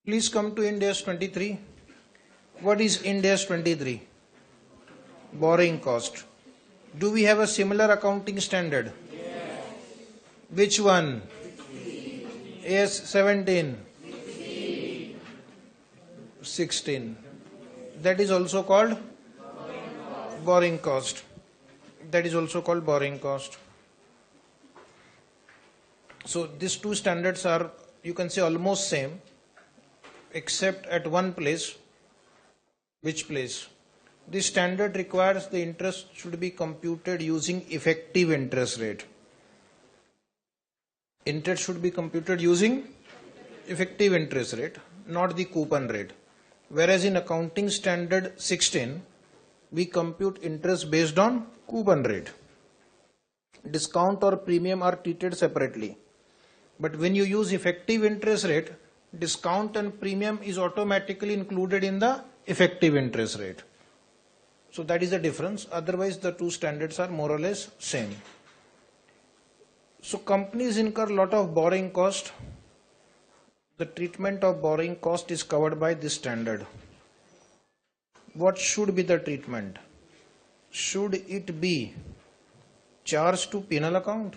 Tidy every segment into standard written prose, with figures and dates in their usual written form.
Please come to Ind AS 23. What is Ind AS 23? Borrowing cost. Do we have a similar accounting standard? Yes. Which one? 16. AS 17. 16. That is also called borrowing cost. That is also called borrowing cost. So these two standards are, you can say, almost same, except at one place. Which place? This standard requires the interest should be computed using effective interest rate. Interest should be computed using effective interest rate, not the coupon rate. Whereas in accounting standard 16, we compute interest based on coupon rate. Discount or premium are treated separately. But when you use effective interest rate, discount and premium is automatically included in the effective interest rate. So that is the difference. Otherwise, the two standards are more or less same. So companies incur a lot of borrowing cost. The treatment of borrowing cost is covered by this standard. What should be the treatment? Should it be charged to penal account?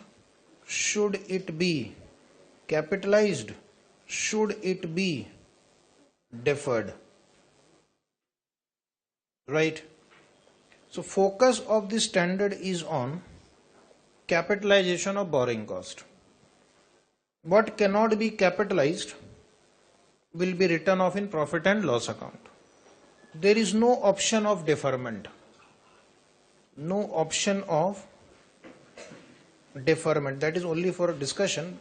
Should it be capitalized? Should it be deferred? Right? So focus of this standard is on capitalization of borrowing cost. What cannot be capitalized will be written off in profit and loss account. There is no option of deferment. No option of deferment. That is only for discussion.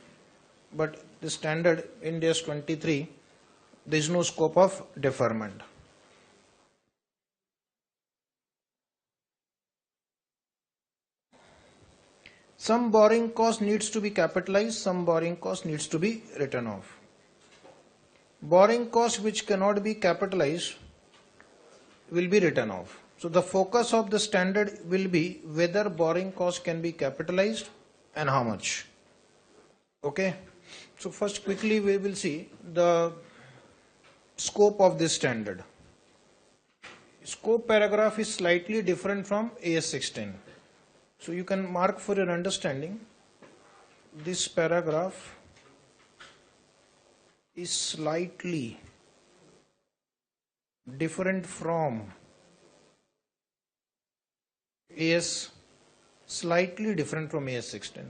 But the standard Ind AS 23, there is no scope of deferment. Some borrowing cost needs to be capitalized, some borrowing cost needs to be written off. Borrowing cost which cannot be capitalized will be written off. So the focus of the standard will be whether borrowing cost can be capitalized and how much. Okay. So first quickly we will see the scope of this standard. Scope paragraph is slightly different from AS 16. So you can mark for your understanding, this paragraph is slightly different from AS, slightly different from AS 16,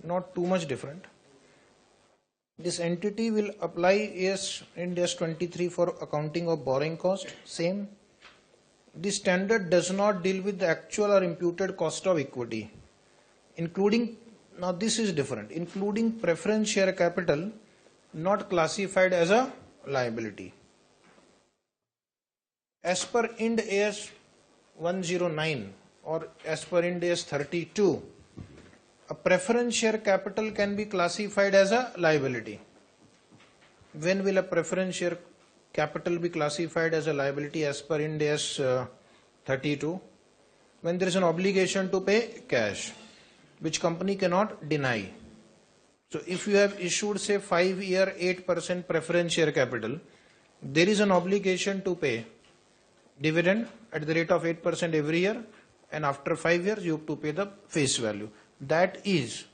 not too much different. This entity will apply AS Ind AS 23 for accounting of borrowing cost, same. This standard does not deal with the actual or imputed cost of equity, including, now this is different, including preference share capital not classified as a liability. As per Ind AS 109 or as per Ind AS 32, a preference share capital can be classified as a liability. When will a preference share capital be classified as a liability as per Ind AS 32? When there is an obligation to pay cash, which company cannot deny. So if you have issued say 5-year 8% preference share capital, there is an obligation to pay dividend at the rate of 8% every year, and after 5 years you have to pay the face value. That is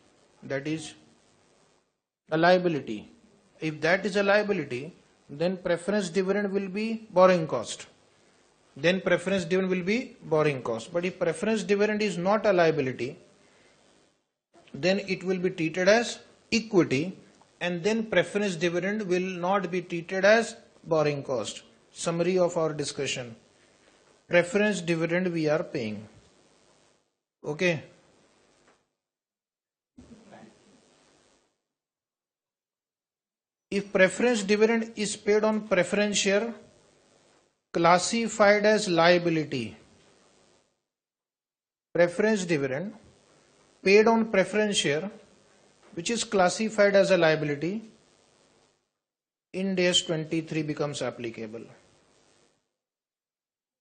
a liability. If that is a liability, then preference dividend will be borrowing cost. Then preference dividend will be borrowing cost. But if preference dividend is not a liability, then it will be treated as equity, and then preference dividend will not be treated as borrowing cost. Summary of our discussion. Preference dividend we are paying. Okay. If preference dividend is paid on preference share classified as liability, preference dividend paid on preference share which is classified as a liability, Ind AS 23 becomes applicable.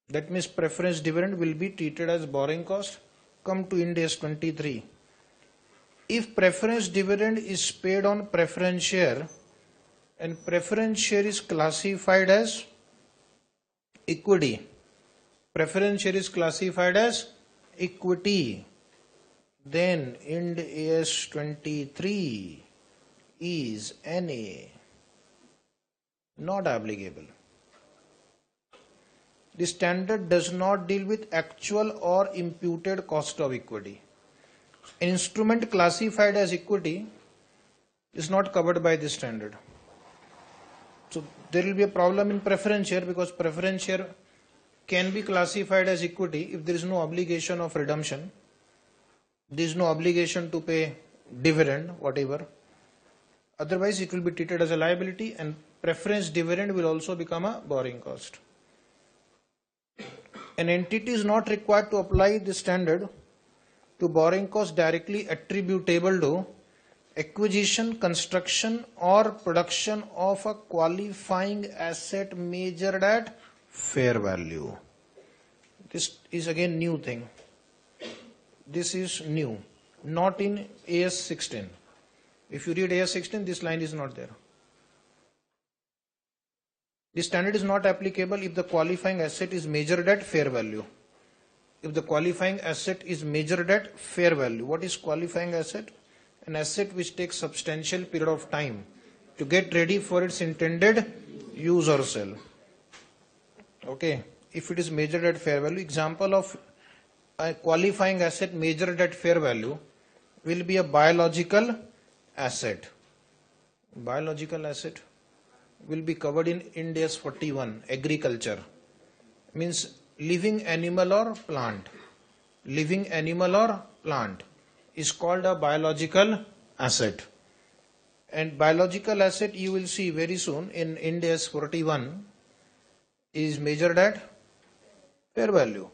That means preference dividend will be treated as borrowing cost. Come to Ind AS 23. If preference dividend is paid on preference share and preference share is classified as equity. Preference share is classified as equity. Then Ind AS 23 is NA, not applicable. The standard does not deal with actual or imputed cost of equity. An instrument classified as equity is not covered by this standard. So there will be a problem in preference share, because preference share can be classified as equity if there is no obligation of redemption, there is no obligation to pay dividend, whatever. Otherwise it will be treated as a liability, and preference dividend will also become a borrowing cost. An entity is not required to apply the standard to borrowing cost directly attributable to acquisition, construction or production of a qualifying asset measured at fair value. This is again new thing. This is new, not in AS 16. If you read AS 16, this line is not there. The standard is not applicable if the qualifying asset is measured at fair value. If the qualifying asset is measured at fair value. What is qualifying asset? An asset which takes substantial period of time to get ready for its intended use or sale. Okay. If it is measured at fair value, example of a qualifying asset measured at fair value will be a biological asset. Biological asset will be covered in Ind AS 41, agriculture. Means living animal or plant. Living animal or plant is called a biological asset. And biological asset, you will see very soon in Ind AS 41, is measured at fair value,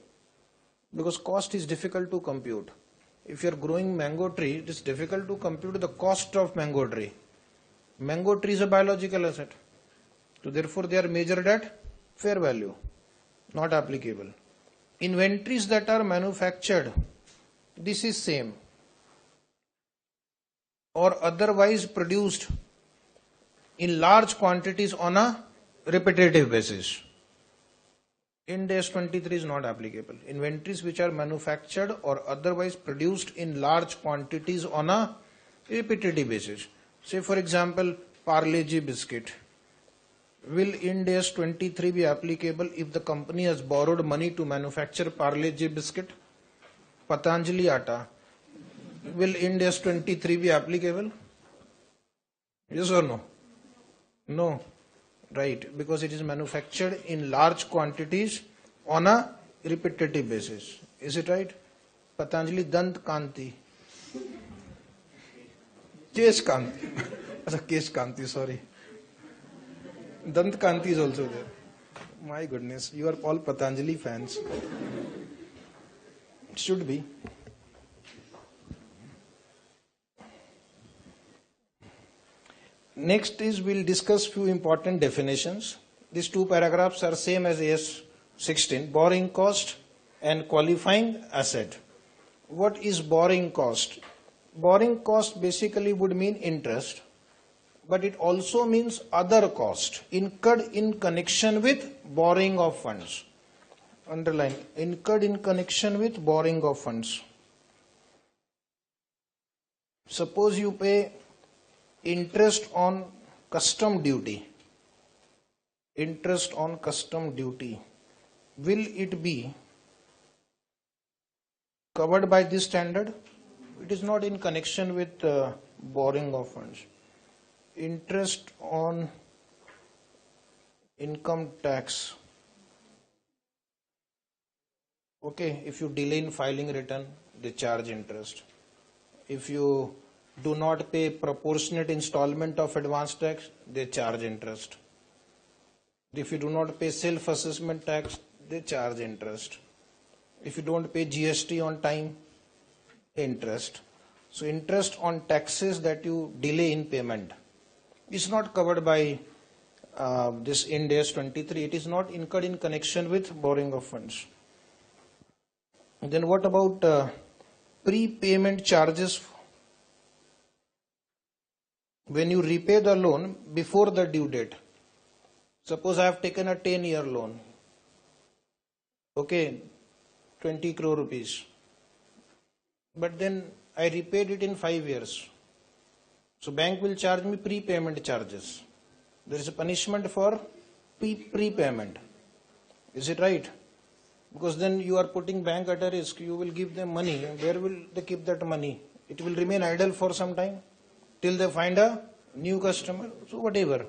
because cost is difficult to compute. If you are growing mango tree, it is difficult to compute the cost of mango tree. Mango tree is a biological asset. So therefore they are measured at fair value, not applicable. Inventories that are manufactured, this is same, or otherwise produced in large quantities on a repetitive basis. Ind AS 23 is not applicable. Inventories which are manufactured or otherwise produced in large quantities on a repetitive basis. Say for example, Parle-G biscuit. Will Ind AS 23 be applicable if the company has borrowed money to manufacture Parle-G biscuit? Patanjali atta. Will Ind AS 23 be applicable? Yes or no? No. Right, because it is manufactured in large quantities on a repetitive basis. Is it right? Patanjali Dant Kanti. Kesh Kanti. Kesh Kanti, sorry. Dant Kanti is also there. My goodness, you are all Patanjali fans. It should be. Next is we'll discuss few important definitions. These two paragraphs are same as AS 16, borrowing cost and qualifying asset. What is borrowing cost? Borrowing cost basically would mean interest, but it also means other cost incurred in connection with borrowing of funds. Underline, incurred in connection with borrowing of funds. Suppose you pay interest on custom duty. Interest on custom duty. Will it be covered by this standard? It is not in connection with borrowing of funds. Interest on income tax. Okay, if you delay in filing return, they charge interest. If you do not pay proportionate installment of advance tax, they charge interest. If you do not pay self-assessment tax, they charge interest. If you don't pay GST on time, interest. So interest on taxes that you delay in payment is not covered by this Ind AS 23. It is not incurred in connection with borrowing of funds. Then what about prepayment charges when you repay the loan before the due date. Suppose I have taken a 10-year loan. Okay, 20 crore rupees. But then I repaid it in 5 years. So bank will charge me prepayment charges. There is a punishment for prepayment. Is it right? Because then you are putting bank at a risk. You will give them money. Where will they keep that money? It will remain idle for some time till they find a new customer. So whatever.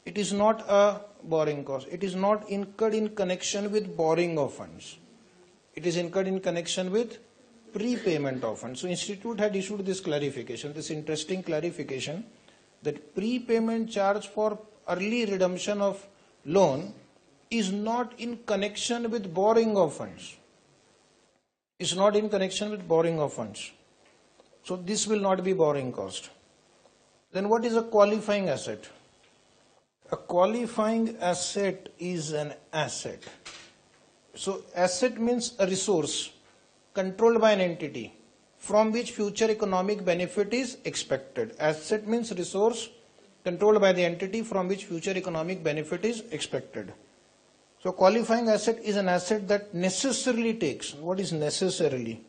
It is not a borrowing cost. It is not incurred in connection with borrowing of funds. It is incurred in connection with prepayment of funds. So Institute had issued this clarification, this interesting clarification, that prepayment charge for early redemption of loan is not in connection with borrowing of funds. It's not in connection with borrowing of funds. So this will not be borrowing cost. Then what is a qualifying asset? A qualifying asset is an asset. So asset means a resource controlled by an entity from which future economic benefit is expected. Asset means resource controlled by the entity from which future economic benefit is expected. So qualifying asset is an asset that necessarily takes. What is necessarily?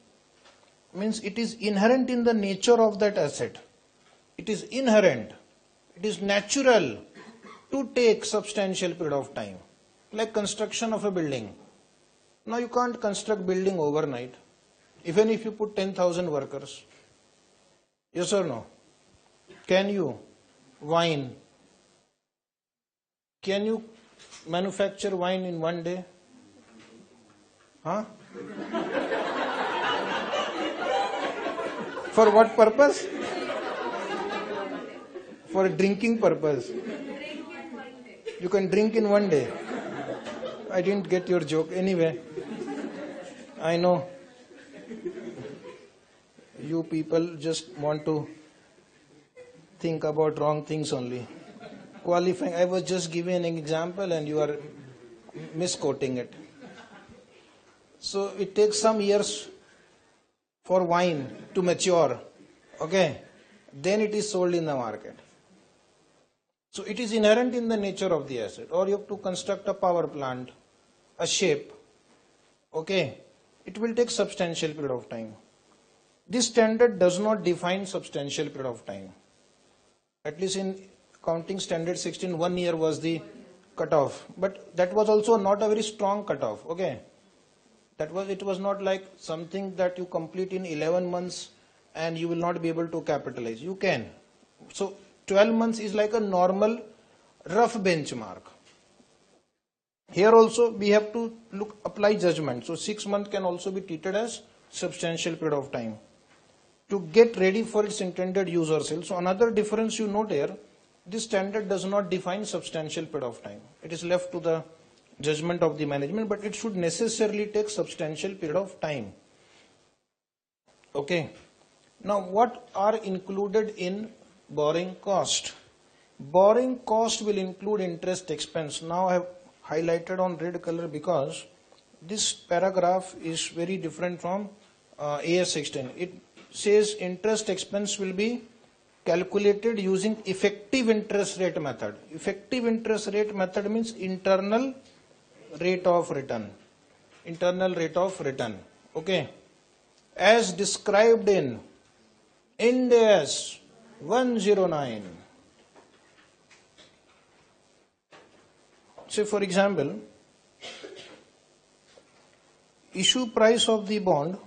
Means it is inherent in the nature of that asset. It is inherent. It is natural to take substantial period of time. Like construction of a building. Now you can't construct building overnight. Even if you put 10,000 workers. Yes or no? Can you? Wine. Can you manufacture wine in one day? Huh? For what purpose? For drinking purpose. You can drink in one day. I didn't get your joke. Anyway, I know you people just want to think about wrong things only. Qualifying, I was just giving an example and you are misquoting it. So it takes some years for wine to mature. Okay? Then it is sold in the market. So it is inherent in the nature of the asset. Or you have to construct a power plant, a ship. Okay? It will take substantial period of time. This standard does not define substantial period of time. At least in Accounting Standard 16, 1 year was the cutoff. But that was also not a very strong cutoff. Okay? It was not like something that you complete in 11 months and you will not be able to capitalize. You can. So 12 months is like a normal rough benchmark. Here also we have to apply judgment. So 6 months can also be treated as substantial period of time to get ready for its intended use or sale. So another difference you note here, this standard does not define substantial period of time. It is left to the judgment of the management, but it should necessarily take substantial period of time. Okay. Now what are included in borrowing cost? Borrowing cost will include interest expense. Now I have highlighted on red color because this paragraph is very different from AS 16. It says interest expense will be calculated using effective interest rate method. Effective interest rate method means internal rate of return. Internal rate of return. Okay. As described in Ind AS 109. Say for example, issue price of the bond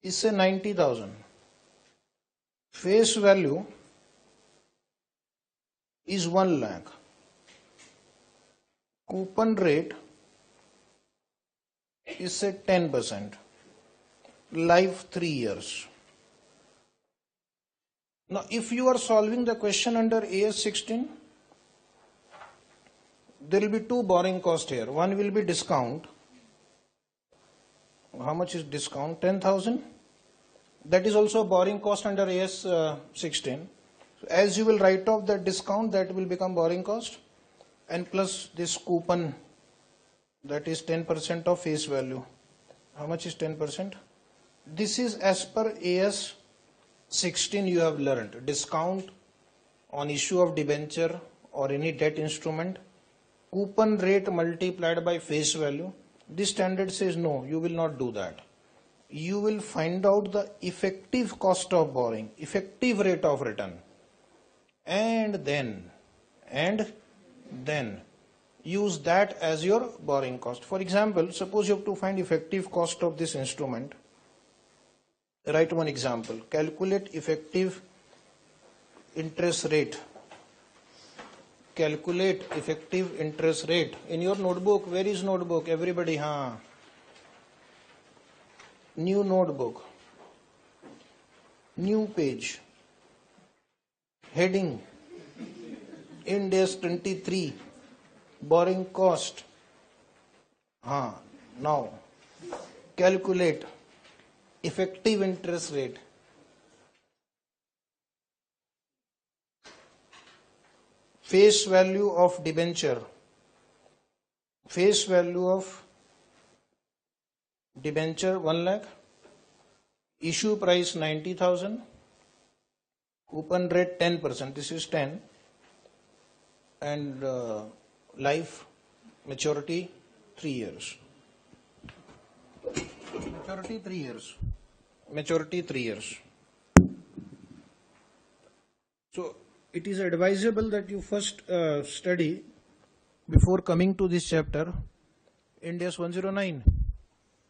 is say 90,000. Face value is 1 lakh. Coupon rate is say 10%. Life 3 years. Now if you are solving the question under AS 16, there will be 2 borrowing cost here. One will be discount. How much is discount? 10,000. That is also a borrowing cost under AS 16. So as you will write off that discount, that will become borrowing cost. And plus this coupon, that is 10% of face value. How much is 10%? This is as per AS 16 you have learned. Discount on issue of debenture or any debt instrument, coupon rate multiplied by face value. This standard says no, you will not do that. You will find out the effective cost of borrowing, effective rate of return, and then use that as your borrowing cost. For example, suppose you have to find effective cost of this instrument. Write one example. Calculate effective interest rate. Calculate effective interest rate. In your notebook, where is notebook? Everybody, New notebook. New page. Heading. Ind AS 23. Borrowing cost. Now, calculate effective interest rate. Face value of debenture. Face value of debenture 1 lakh. Issue price 90,000. Coupon rate 10%. This is 10. And life maturity 3 years. Maturity 3 years. Maturity 3 years. So it is advisable that you first study before coming to this chapter Ind AS 109.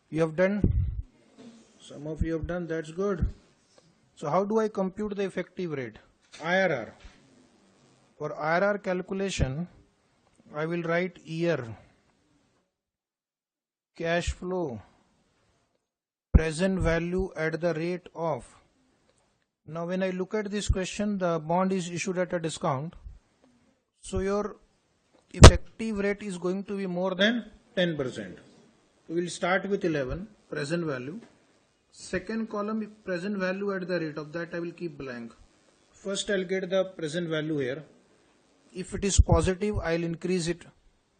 You have done? Some of you have done, that's good. So how do I compute the effective rate? IRR. For IRR calculation, I will write year, cash flow, present value at the rate of. Now when I look at this question, the bond is issued at a discount. So your effective rate is going to be more than 10%. We will start with 11, present value. Second column, present value at the rate of, that I will keep blank. First I'll get the present value here. If it is positive, I'll increase it.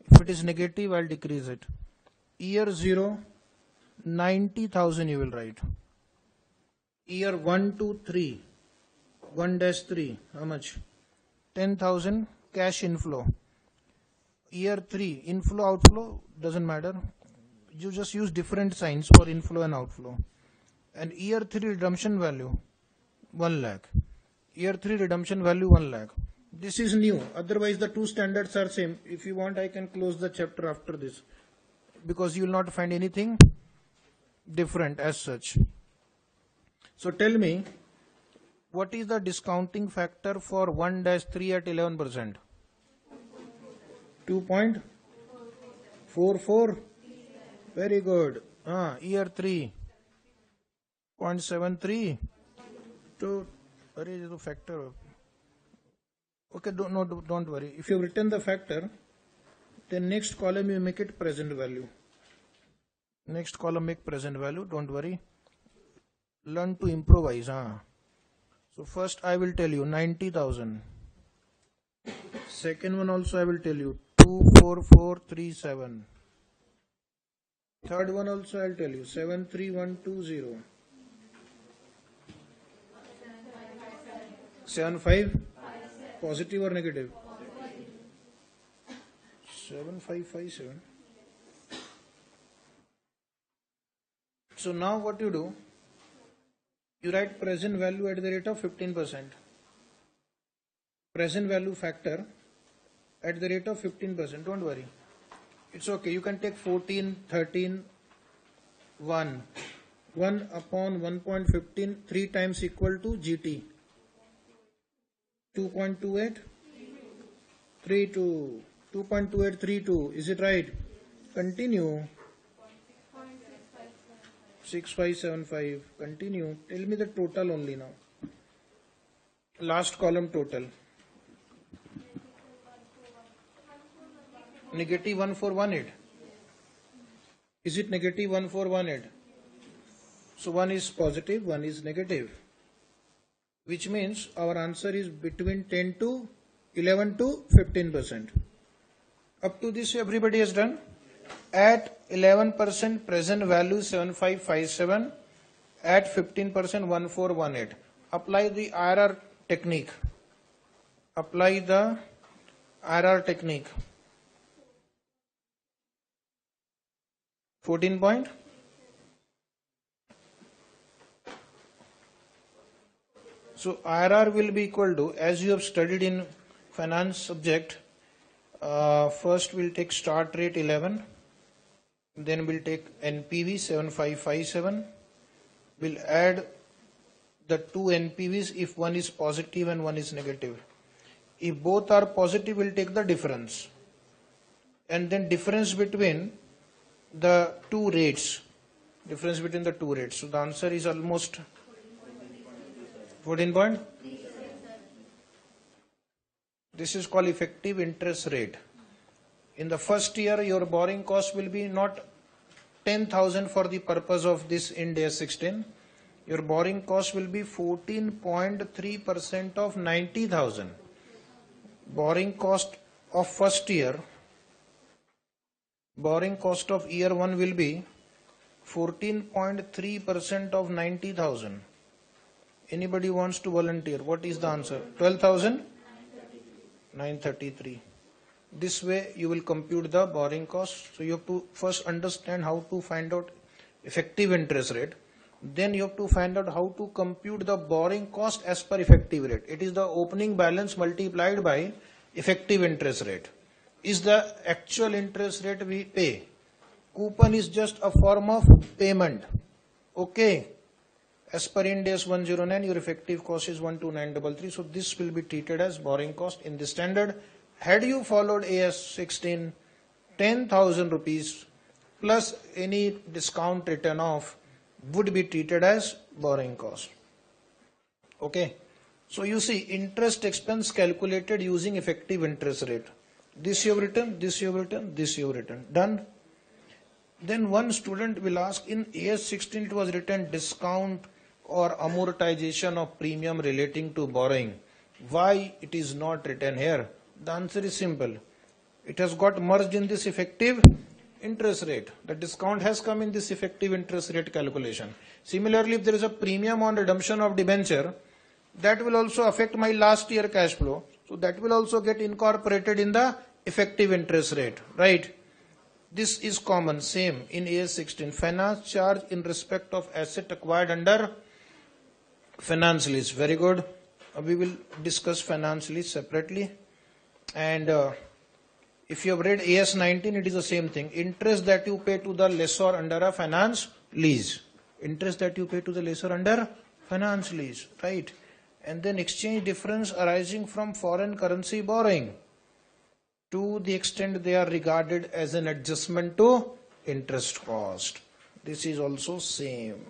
If it is negative, I'll decrease it. Year 0, 90,000 you will write. Year 1 to 3, 1-3, how much? 10,000 cash inflow. Year 3, inflow, outflow, doesn't matter. You just use different signs for inflow and outflow. And year 3 redemption value, 1 lakh. Year 3 redemption value, 1 lakh. This is new. Otherwise, the two standards are same. If you want, I can close the chapter after this, because you will not find anything different as such. So tell me, what is the discounting factor for 1-3 at 11%? 2.44. Very good. Year 3, 0.73. So, where is the factor? Okay, don't worry. If you have written the factor, then next column you make it present value. Next column make present value, don't worry. Learn to improvise. So first I will tell you 90,000. Second one also I will tell you 24437. Third one also I will tell you 73120. 75. Positive or negative? 7557. So now what you do? You write present value at the rate of 15%. Present value factor at the rate of 15%. Don't worry. It's okay. You can take 14, 13, 1. 1 upon 1.15, 3 times equal to GT. 2.28, 32. 2.2832. Is it right? Continue. 6575. Continue. Tell me the total only now. Last column total. Negative 1418. Is it negative 1418? So one is positive, one is negative. Which means our answer is between 10 to 11 to 15%. Up to this everybody has done. At 11% present value 7557. At 15% 1418. apply the IRR technique. Apply the IRR technique. 14 point. So IRR will be equal to, as you have studied in finance subject, first we'll take start rate 11, then we'll take NPV 7557, we'll add the two NPVs if one is positive and one is negative. If both are positive, we'll take the difference, and then difference between the two rates, So the answer is almost 14 point. This is called effective interest rate. In the first year, your borrowing cost will be not 10,000 for the purpose of this Ind AS 16. Your borrowing cost will be 14.3% of 90,000. Borrowing cost of first year, borrowing cost of year 1 will be 14.3% of 90,000. Anybody wants to volunteer? What is the answer? 12,933. This way you will compute the borrowing cost. So you have to first understand how to find out effective interest rate. Then you have to find out how to compute the borrowing cost as per effective rate. It is the opening balance multiplied by effective interest rate. Is the actual interest rate we pay. Coupon is just a form of payment. Okay. As per Ind AS 109, your effective cost is 12933. So this will be treated as borrowing cost in the standard. Had you followed AS 16, 10,000 rupees plus any discount written off would be treated as borrowing cost. Okay. So you see, interest expense calculated using effective interest rate. This you have written, this you have written, this you have written. Done. Then one student will ask, in AS 16 it was written discount or amortization of premium relating to borrowing. Why it is not written here? The answer is simple. It has got merged in this effective interest rate. The discount has come in this effective interest rate calculation. Similarly, if there is a premium on redemption of debenture, that will also affect my last year cash flow. So that will also get incorporated in the effective interest rate, right? This is common, same in AS 16. Finance charge in respect of asset acquired under finance lease. Very good. We will discuss finance lease separately. And if you have read AS 19, it is the same thing. Interest that you pay to the lessor under a finance lease. Interest that you pay to the lessor under finance lease, right? And then exchange difference arising from foreign currency borrowing, to the extent they are regarded as an adjustment to interest cost. This is also same.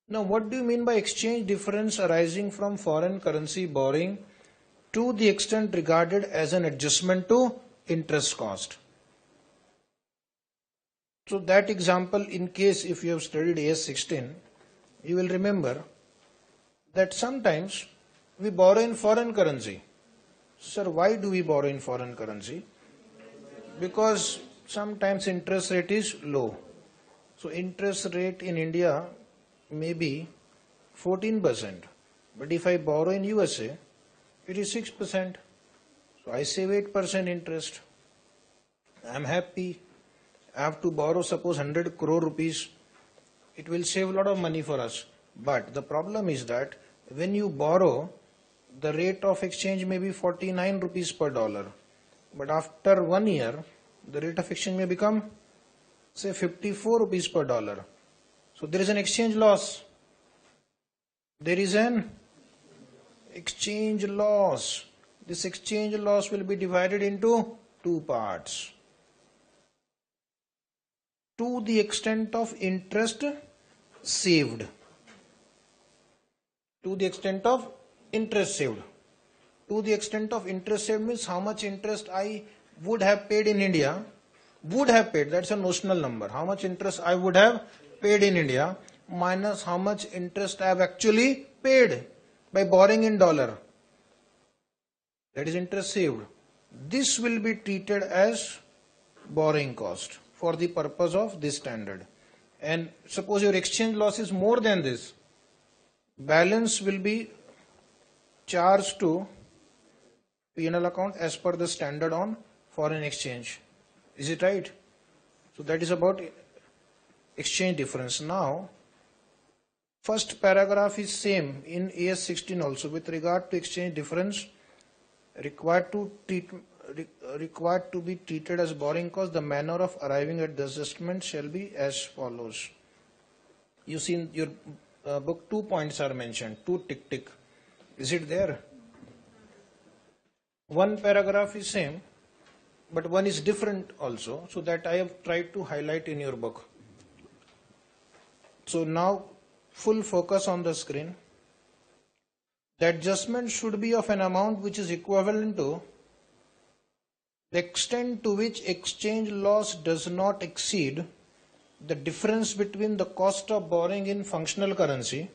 Now, what do you mean by exchange difference arising from foreign currency borrowing to the extent regarded as an adjustment to interest cost? So that example, in case if you have studied AS 16, you will remember that sometimes we borrow in foreign currency. Sir, why do we borrow in foreign currency? Because sometimes interest rate is low. So interest rate in India may be 14%, but if I borrow in USA, it is 6%. So I save 8% interest. I am happy. I have to borrow suppose 100 crore rupees. It will save a lot of money for us. But the problem is that when you borrow, the rate of exchange may be 49 rupees per dollar. But after 1 year, the rate of exchange may become, say, 54 rupees per dollar. So there is an exchange loss. There is an exchange loss. This exchange loss will be divided into two parts. To the extent of interest saved. To the extent of interest saved. To the extent of interest saved means how much interest I would have paid in India. Would have paid, that's a notional number. How much interest I would have paid in India minus how much interest I have actually paid by borrowing in dollar. That is interest saved. This will be treated as borrowing cost for the purpose of this standard. and suppose your exchange loss is more than this, balance will be charged to P&L account as per the standard on foreign exchange. Is it right? So that is about exchange difference. Now, first paragraph is same in AS 16 also with regard to exchange difference required to be treated as borrowing cost. The manner of arriving at the adjustment shall be as follows. You see in your book 2 points are mentioned, 2 tick tick. Is it there? One paragraph is same, but one is different also, so that I have tried to highlight in your book. So now full focus on the screen. The adjustment should be of an amount which is equivalent to the extent to which exchange loss does not exceed the difference between the cost of borrowing in functional currency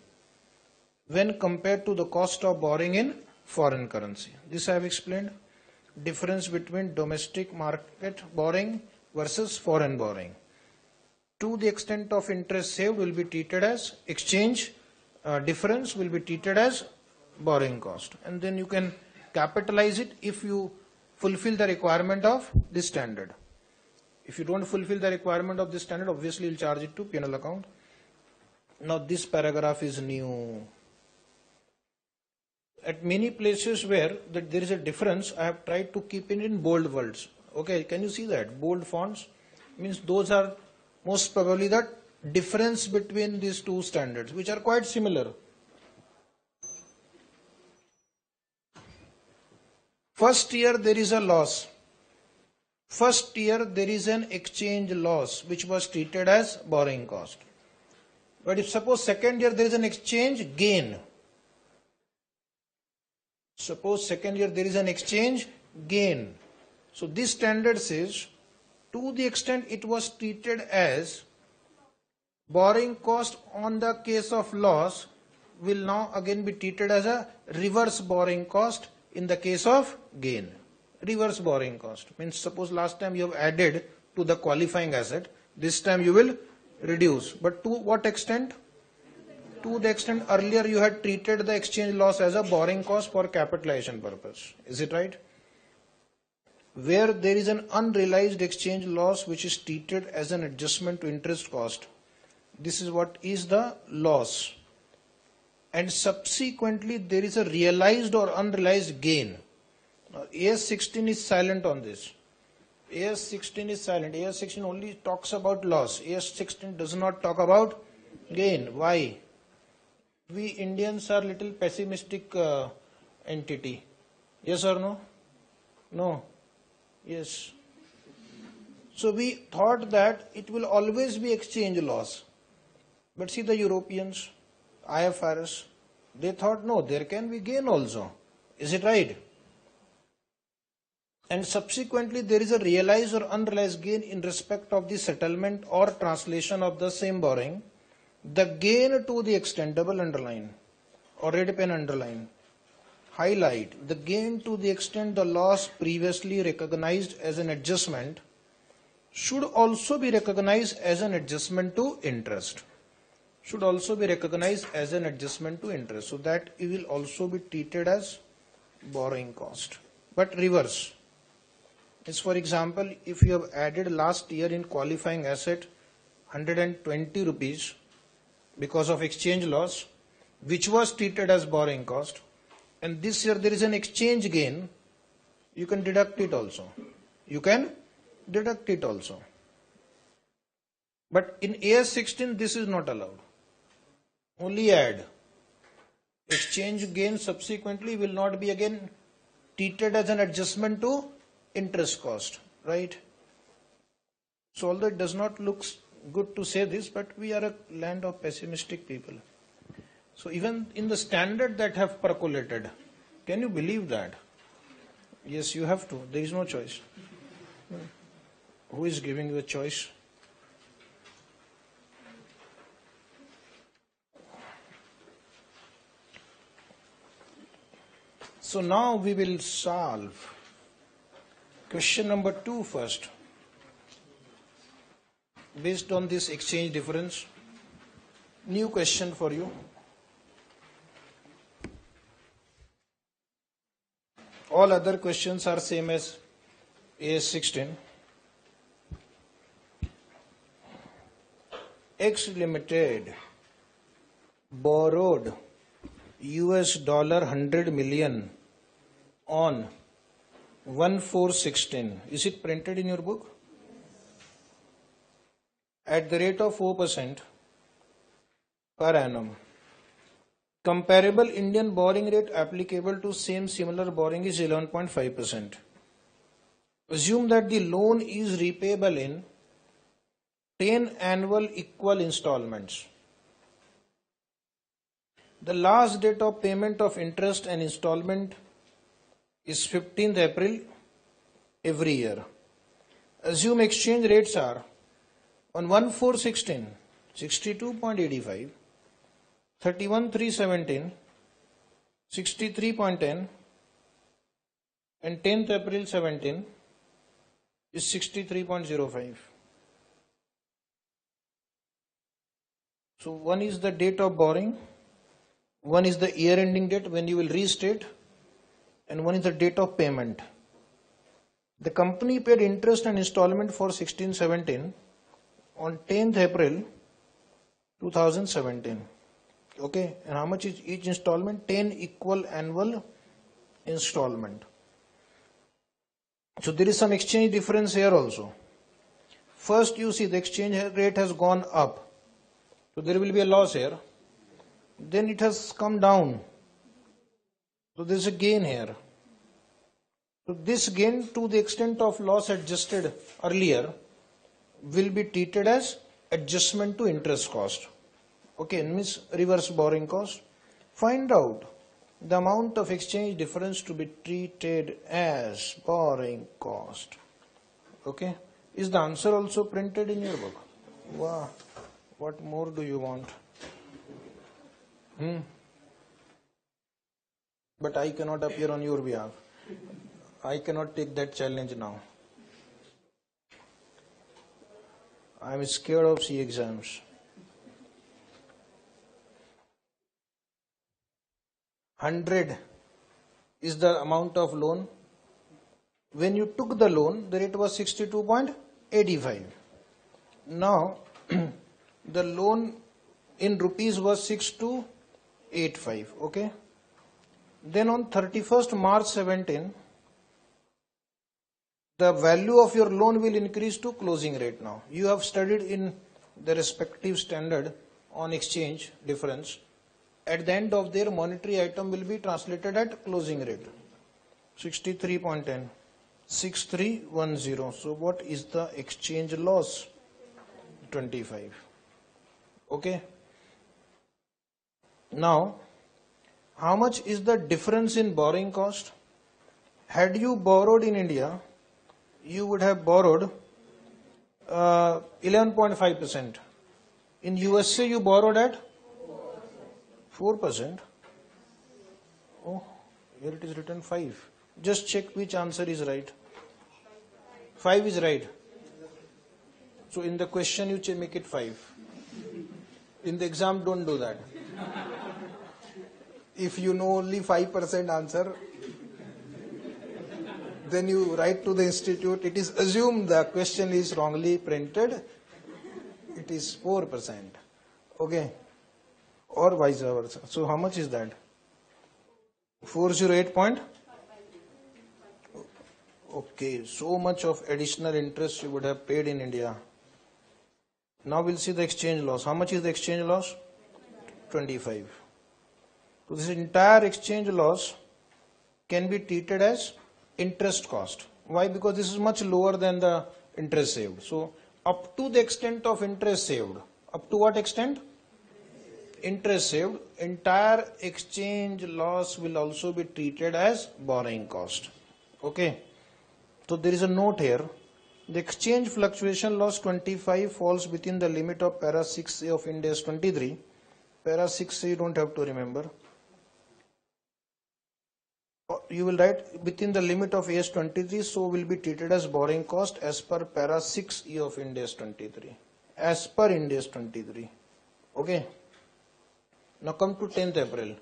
when compared to the cost of borrowing in foreign currency. This I have explained. Difference between domestic market borrowing versus foreign borrowing. To the extent of interest saved will be treated as exchange difference, will be treated as borrowing cost, and then you can capitalize it if you fulfill the requirement of this standard. If you don't fulfill the requirement of this standard, obviously you'll charge it to P&L account. Now this paragraph is new. At many places where there is a difference, I have tried to keep it in bold words. Okay, can you see that? Bold fonts means those are most probably the difference between these two standards, which are quite similar. First year there is a loss. First year there is an exchange loss which was treated as borrowing cost. But if suppose second year there is an exchange gain. Suppose second year there is an exchange gain. So this standard says to the extent it was treated as borrowing cost on the case of loss will now again be treated as a reverse borrowing cost in the case of gain. Reverse borrowing cost means suppose last time you have added to the qualifying asset, this time you will reduce. But to what extent? To the extent earlier you had treated the exchange loss as a borrowing cost for capitalization purpose. Is it right? Where there is an unrealized exchange loss which is treated as an adjustment to interest cost, this is what is the loss. And subsequently there is a realized or unrealized gain. Now, AS 16 is silent on this. AS 16 is silent. AS 16 only talks about loss. AS 16 does not talk about gain. Why? We Indians are little pessimistic entity. Yes or no? No. Yes. So we thought that it will always be exchange loss. But see the Europeans, IFRS, they thought no, there can be gain also. Is it right? And subsequently there is a realized or unrealized gain in respect of the settlement or translation of the same borrowing. The gain to the extent, double underline or red pen underline, highlight, the gain to the extent the loss previously recognized as an adjustment should also be recognized as an adjustment to interest. Should also be recognized as an adjustment to interest. So that it will also be treated as borrowing cost. But reverse. Is for example, if you have added last year in qualifying asset 120 rupees because of exchange loss, which was treated as borrowing cost, and this year there is an exchange gain, you can deduct it also. You can deduct it also. But in AS 16 this is not allowed. Only add. Exchange gain subsequently will not be again treated as an adjustment to interest cost, right? So although it does not look good to say this, but we are a land of pessimistic people. So even in the standard that have percolated, can you believe that? Yes, you have to. There is no choice. Who is giving you a choice? So now we will solve question number 2 first. based on this exchange difference. New question for you. All other questions are same as AS16. X Limited borrowed US dollar 100 million on 1/4/16. Is it printed in your book? At the rate of 4% per annum. Comparable Indian borrowing rate applicable to same similar borrowing is 11.5%. Assume that the loan is repayable in 10 annual equal installments. The last date of payment of interest and installment is 15th April every year. Assume exchange rates are on 1/4/16, 62.85, 31/3/17, 63.10, and 10th April 17 is 63.05. So one is the date of borrowing, one is the year ending date when you will restate, and one is the date of payment. The company paid interest and installment for 16-17 on 10th April 2017. Okay, and how much is each installment? 10 equal annual installment. So there is some exchange difference here also. First you see the exchange rate has gone up. So there will be a loss here. Then it has come down. So there is a gain here. So this gain, to the extent of loss adjusted earlier, will be treated as adjustment to interest cost. Okay, means reverse borrowing cost. Find out the amount of exchange difference to be treated as borrowing cost. Okay, is the answer also printed in your book? Wow, what more do you want? But I cannot appear on your behalf. I cannot take that challenge now. I am scared of C exams. 100 is the amount of loan. When you took the loan, the rate was 62.85. Now, the loan in rupees was 6285. Okay. Then on 31st March 17, the value of your loan will increase to closing rate now. You have studied in the respective standard on exchange difference. At the end of their monetary item will be translated at closing rate. 63.10. 6310. So what is the exchange loss? 25. Okay. Now, how much is the difference in borrowing cost? Had you borrowed in India, you would have borrowed 11.5%. In USA, you borrowed at 4%. Oh, here it is written 5. Just check which answer is right. 5 is right. So in the question you make it 5. In the exam, don't do that. If you know only 5% answer, then you write to the institute. It is assumed the question is wrongly printed. It is 4%. Okay. Or vice versa. So how much is that? 408 point? Okay, so much of additional interest you would have paid in India. Now we'll see the exchange loss. How much is the exchange loss? 25. So this entire exchange loss can be treated as interest cost. Why? Because this is much lower than the interest saved. So up to the extent of interest saved. Up to what extent? Interest saved. Entire exchange loss will also be treated as borrowing cost. Okay. So there is a note here. The exchange fluctuation loss 25 falls within the limit of para 6A of Ind AS 23. Para 6A you don't have to remember. You will write within the limit of AS 23, so will be treated as borrowing cost as per para 6E of Ind AS 23. as per Ind AS 23. Okay. Now come to 10th April.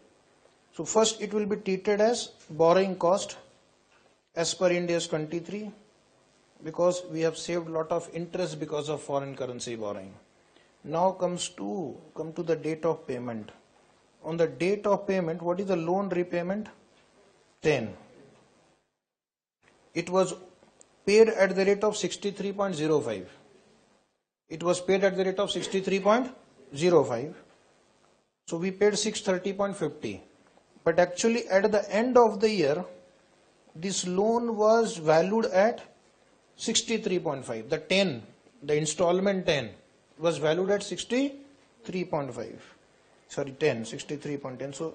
So first it will be treated as borrowing cost as per Ind AS 23 because we have saved lot of interest because of foreign currency borrowing. Now come to the date of payment. On the date of payment, what is the loan repayment? 10. It was paid at the rate of 63.05. It was paid at the rate of 63.05. So we paid 630.50. But actually at the end of the year, this loan was valued at 63.5. The 10, the installment 10 was valued at 63.5. Sorry, 63.10. So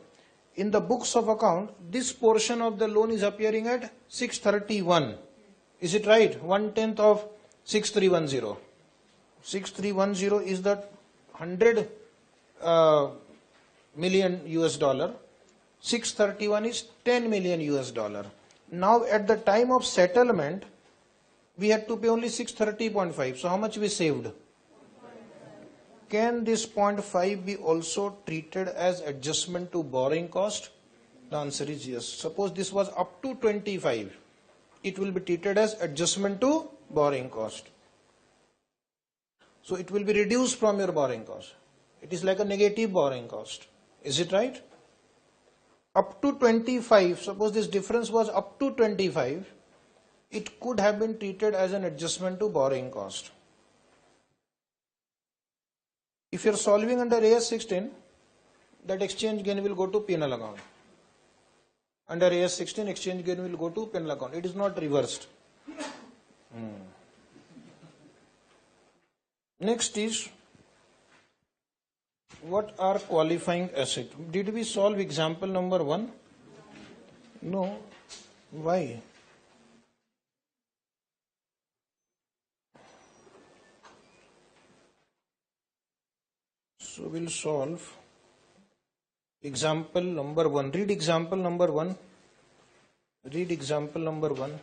in the books of account, this portion of the loan is appearing at 631. Is it right? 1/10 of 6310. 6310 is the 100 million US dollar. 631 is 10 million US dollar. Now at the time of settlement, we had to pay only 630.5. So how much we saved? Can this 0.5 be also treated as adjustment to borrowing cost? The answer is yes. Suppose this was up to 25. It will be treated as adjustment to borrowing cost. So it will be reduced from your borrowing cost. It is like a negative borrowing cost. Is it right? Up to 25, suppose this difference was up to 25, it could have been treated as an adjustment to borrowing cost. If you are solving under AS 16, that exchange gain will go to penal account. Under AS 16, exchange gain will go to penal account. It is not reversed. Next is, what are qualifying assets? Did we solve example number 1? No. Why? So we'll solve example number 1. Read example number 1. Read example number 1.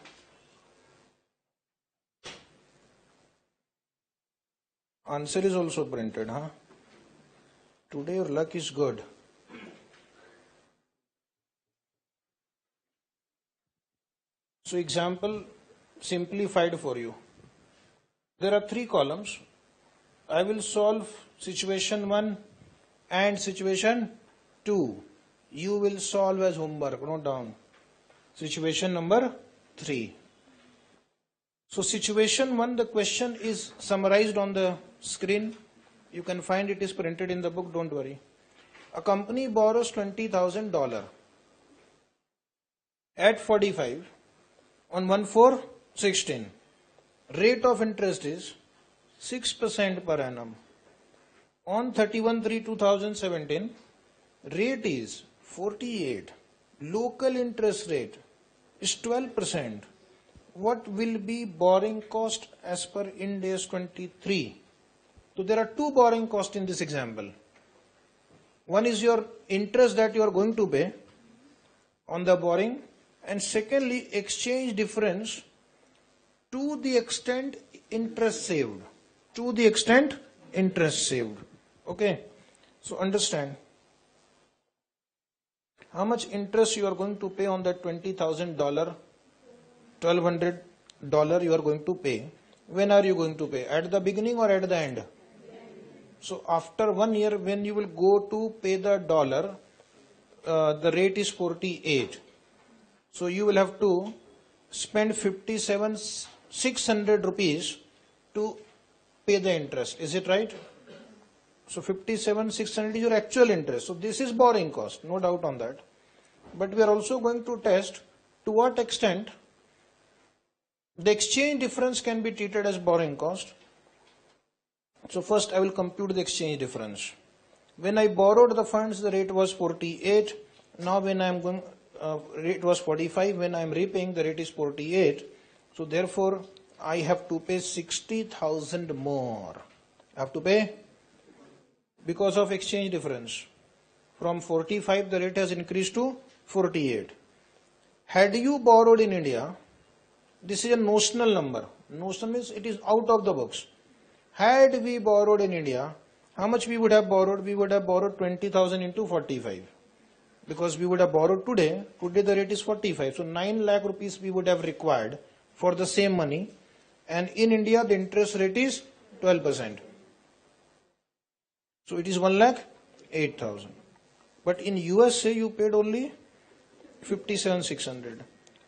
Answer is also printed, huh? Today your luck is good. So example simplified for you. There are 3 columns. I will solve situation 1 and situation 2. You will solve as homework. Note down. Situation number 3. So situation 1, the question is summarized on the screen. You can find it is printed in the book, don't worry. A company borrows $20,000 at 45 on 1/4/16. Rate of interest is 6% per annum. On 31/3/2017, rate is 48. Local interest rate is 12%. What will be borrowing cost as per Ind AS 23? So there are 2 borrowing costs in this example. One is your interest that you are going to pay on the borrowing, and secondly, exchange difference to the extent interest saved. To the extent interest saved. Okay. So understand how much interest you are going to pay on that $20,000, $1,200 you are going to pay. When are you going to pay? At the beginning or at the end? So after 1 year, when you will go to pay the dollar, the rate is 48. So you will have to spend 57,600 rupees to pay the interest. Is it right? So 57,600 is your actual interest. So this is borrowing cost, no doubt on that. But we are also going to test to what extent the exchange difference can be treated as borrowing cost. So first I will compute the exchange difference. When I borrowed the funds, the rate was 48. Now when I am going, rate was 45. When I am repaying, the rate is 48. So therefore I have to pay 60,000 more. I have to pay because of exchange difference. From 45, the rate has increased to 48. Had you borrowed in India, this is a notional number. Notional means it is out of the books. Had we borrowed in India, how much we would have borrowed? We would have borrowed 20,000 into 45. Because we would have borrowed today the rate is 45. So 9 lakh rupees we would have required for the same money. And in India, the interest rate is 12%. So it is 1,08,000. But in USA, you paid only 57,600.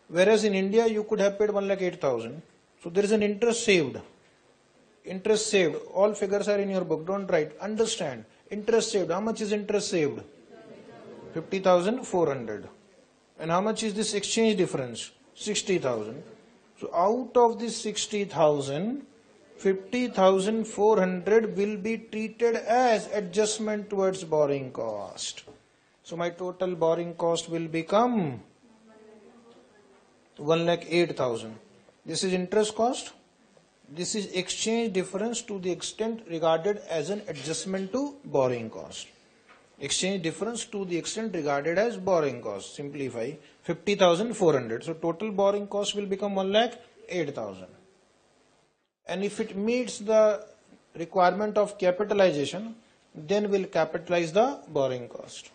Whereas in India, you could have paid 1,08,000. So there is an interest saved. Interest saved. All figures are in your book. Don't write. Understand. Interest saved. How much is interest saved? 50,400. And how much is this exchange difference? 60,000. So out of this 60,000, 50,400 will be treated as adjustment towards borrowing cost. So my total borrowing cost will become 1,08,000. This is interest cost. This is exchange difference to the extent regarded as an adjustment to borrowing cost. Exchange difference to the extent regarded as borrowing cost. Simplify, 50,400. So total borrowing cost will become 1,08,000. And if it meets the requirement of capitalization, then we'll capitalize the borrowing cost.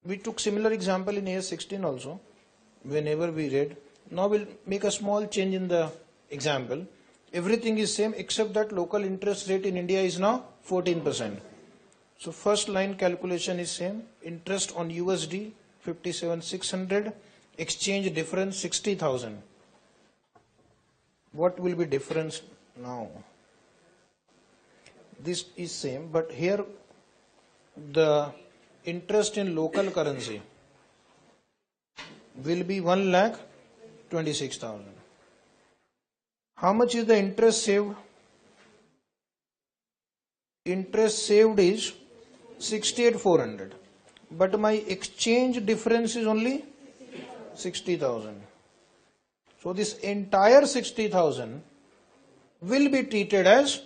We took similar example in AS 16 also, whenever we read. Now we'll make a small change in the example. Everything is same except that local interest rate in India is now 14%. So first line calculation is same. Interest on USD 57,600. Exchange difference 60,000. What will be difference now? This is same, but here the interest in local currency will be 1,26,000. How much is the interest saved? Interest saved is 68,400. But my exchange difference is only 60,000. So this entire 60,000 will be treated as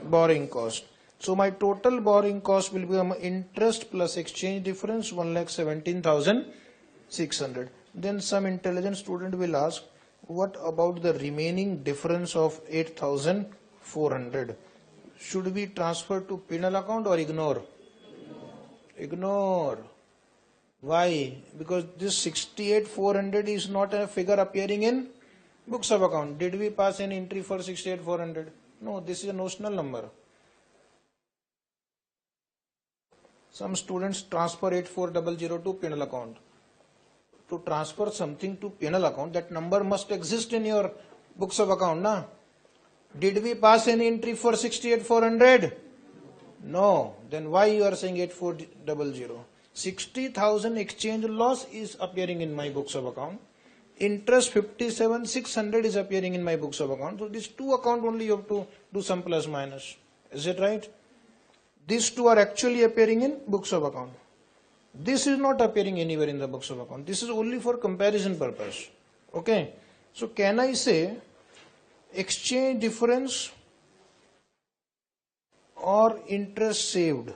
borrowing cost. So my total borrowing cost will become interest plus exchange difference 1,17,600. Then some intelligent student will ask, what about the remaining difference of 8,400? Should we transfer to penal account or ignore? Ignore. Why? Because this 68,400 is not a figure appearing in books of account. Did we pass an entry for 68,400? No, this is a notional number. Some students transfer 8400 to penal account. To transfer something to penal account, that number must exist in your books of account, na? Did we pass an entry for 68,400? No. Then why you are saying 8400? 60,000 exchange loss is appearing in my books of account. Interest 57,600 is appearing in my books of account. So these two account only you have to do some plus minus. Is it right? These two are actually appearing in books of account. This is not appearing anywhere in the books of account. This is only for comparison purpose. Okay. So can I say exchange difference or interest saved,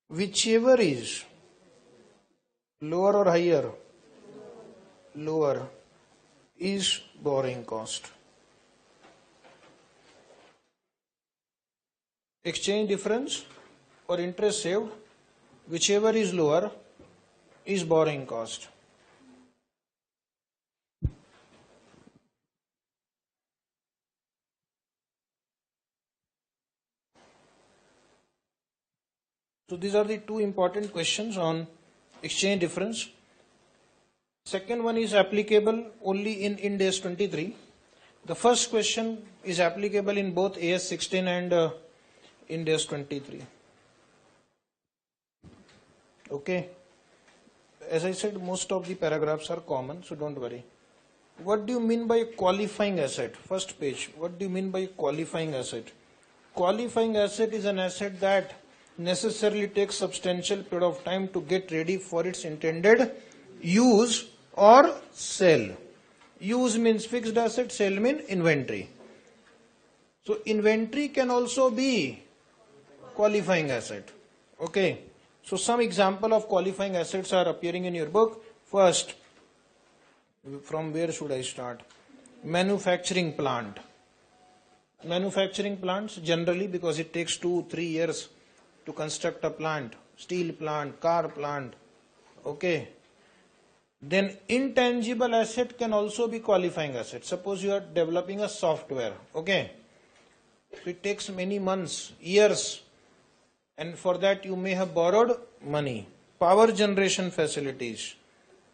whichever is lower or higher? Lower is borrowing cost. Exchange difference or interest saved, whichever is lower is borrowing cost. So these are the two important questions on exchange difference. Second one is applicable only in Ind AS 23. The first question is applicable in both AS 16 and Ind AS 23. Okay. As I said, most of the paragraphs are common, so don't worry. What do you mean by qualifying asset? First page. What do you mean by qualifying asset? Qualifying asset is an asset that necessarily takes substantial period of time to get ready for its intended use or sell. Use means fixed asset, sell means inventory. So inventory can also be qualifying asset. Okay. So some example of qualifying assets are appearing in your book. First, from where should I start? Manufacturing plant. Manufacturing plants generally, because it takes 2-3 years to construct a plant, steel plant, car plant, okay. Then intangible asset can also be qualifying asset. Suppose you are developing a software, okay. So it takes many months, years, and for that you may have borrowed money. Power generation facilities,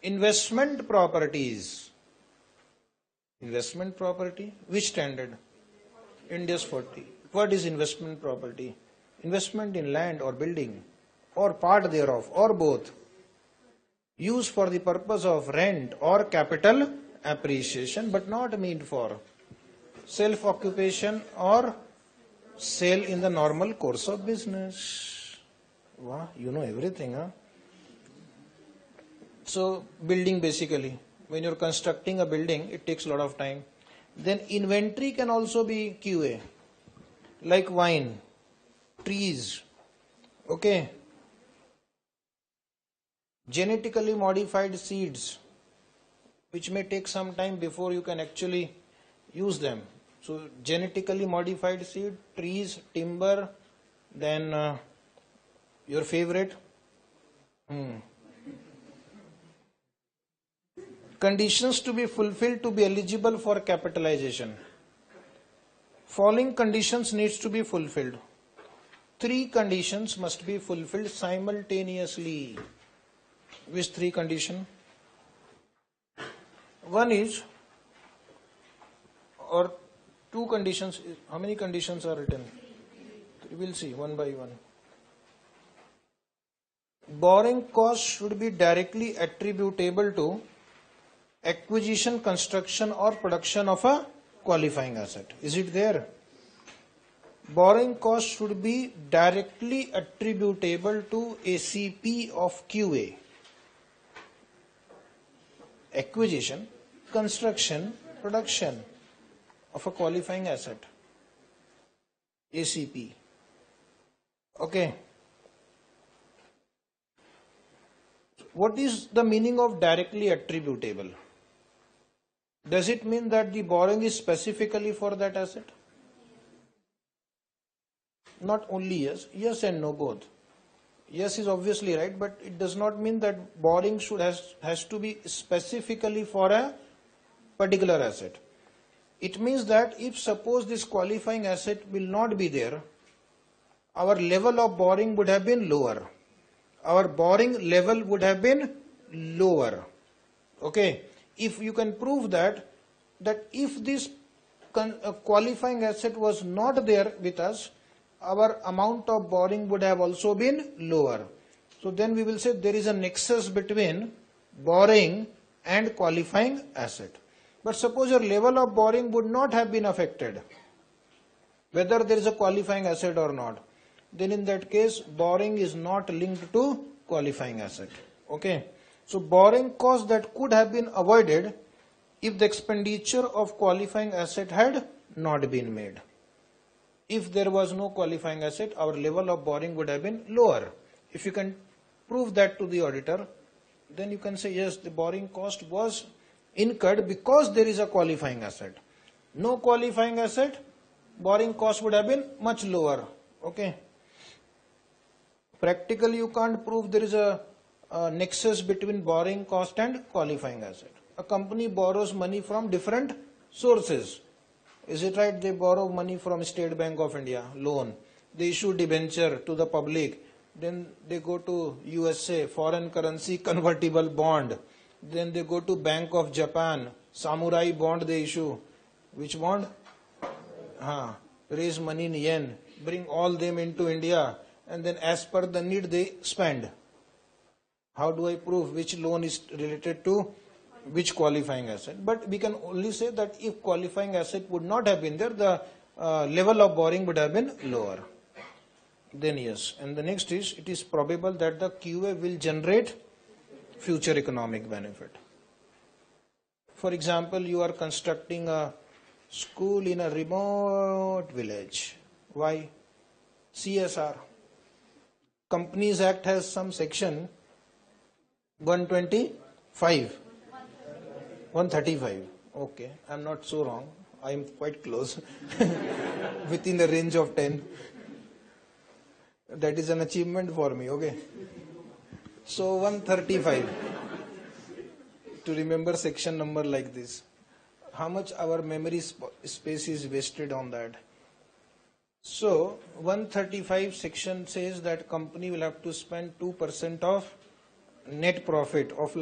investment properties. Investment property, which standard? India's 40. What is investment property? Investment in land or building, or part thereof, or both. Used for the purpose of rent or capital appreciation, but not meant for self-occupation or sale in the normal course of business. Wow, you know everything, huh? So, building basically, when you're constructing a building, it takes a lot of time. Then inventory can also be QA, like wine, trees, okay. Genetically modified seeds, which may take some time before you can actually use them. So genetically modified seed, trees, timber, then your favorite. Conditions to be fulfilled to be eligible for capitalization. Following conditions needs to be fulfilled. 3 conditions must be fulfilled simultaneously. Which 3 conditions? One is, or 2 conditions, how many conditions are written? We will see one by one. Borrowing cost should be directly attributable to acquisition, construction or production of a qualifying asset. Is it there? Borrowing cost should be directly attributable to ACP of QA. Acquisition, construction, production of a qualifying asset. ACP. Okay. What is the meaning of directly attributable? Does it mean that the borrowing is specifically for that asset? Not only yes, yes and no both. Yes is obviously right, but it does not mean that borrowing has to be specifically for a particular asset. It means that if suppose this qualifying asset will not be there, our level of borrowing would have been lower. Our borrowing level would have been lower. Okay. If you can prove that if this qualifying asset was not there with us, our amount of borrowing would have also been lower. So then we will say there is a nexus between borrowing and qualifying asset. But suppose your level of borrowing would not have been affected, whether there is a qualifying asset or not, then in that case borrowing is not linked to qualifying asset. Okay. So borrowing cost that could have been avoided if the expenditure of qualifying asset had not been made. If there was no qualifying asset, our level of borrowing would have been lower. If you can prove that to the auditor, then you can say yes, the borrowing cost was incurred because there is a qualifying asset. No qualifying asset, borrowing cost would have been much lower. Okay. Practically you can't prove there is a nexus between borrowing cost and qualifying asset. A company borrows money from different sources. Is it right? They borrow money from State Bank of India, loan. They issue debenture to the public. Then they go to USA, foreign currency convertible bond. Then they go to Bank of Japan, samurai bond they issue. Which bond? Raise money in yen, bring all them into India, and then as per the need they spend. How do I prove which loan is related to which qualifying asset? But we can only say that if qualifying asset would not have been there, the level of borrowing would have been lower. Then yes. And the next is, it is probable that the QA will generate future economic benefit. For example, you are constructing a school in a remote village. Why? CSR. Companies Act has some section 125. 135. Okay, I'm not so wrong. I am quite close, within the range of 10. That is an achievement for me, okay. So 135, to remember section number like this. How much our memory space is wasted on that. So 135 section says that company will have to spend 2% of net profit of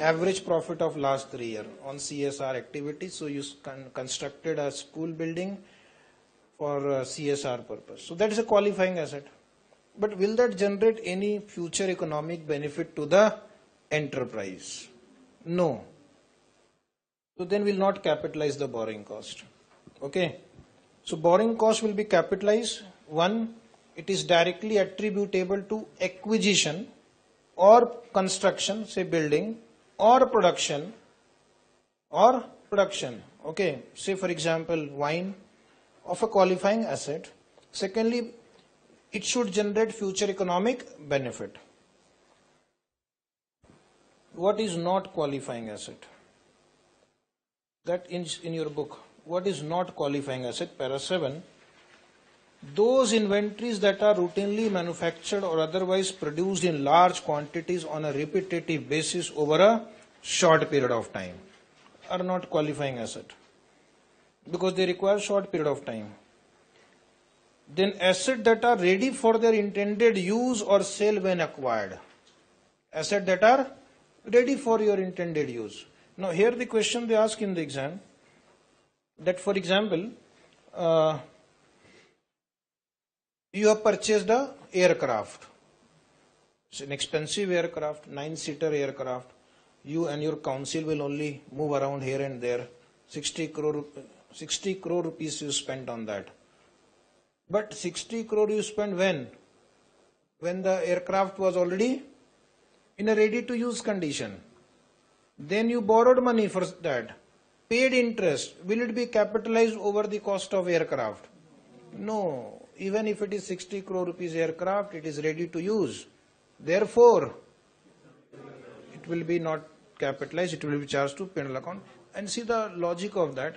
average profit of last 3 years on CSR activities. So you constructed a school building for CSR purpose. So that is a qualifying asset. But will that generate any future economic benefit to the enterprise? No. So then we'll not capitalize the borrowing cost. Okay. So borrowing cost will be capitalized. One, it is directly attributable to acquisition or construction, say building, or production. Okay. Say for example, wine of a qualifying asset. Secondly, it should generate future economic benefit. What is not qualifying asset? That in your book. What is not qualifying asset? Para 7. Those inventories that are routinely manufactured or otherwise produced in large quantities on a repetitive basis over a short period of time are not qualifying asset, because they require short period of time. Then assets that are ready for their intended use or sale when acquired. Assets that are ready for your intended use. Now here the question they ask in the exam, that for example, you have purchased a aircraft. It's an expensive aircraft, 9-seater aircraft. You and your council will only move around here and there. 60 crore rupees you spent on that. But 60 crore you spent when? When the aircraft was already in a ready to use condition. Then you borrowed money for that. Paid interest. Will it be capitalized over the cost of aircraft? No. Even if it is 60 crore rupees aircraft, it is ready to use. Therefore, it will be not capitalized, it will be charged to P&L account. And see the logic of that.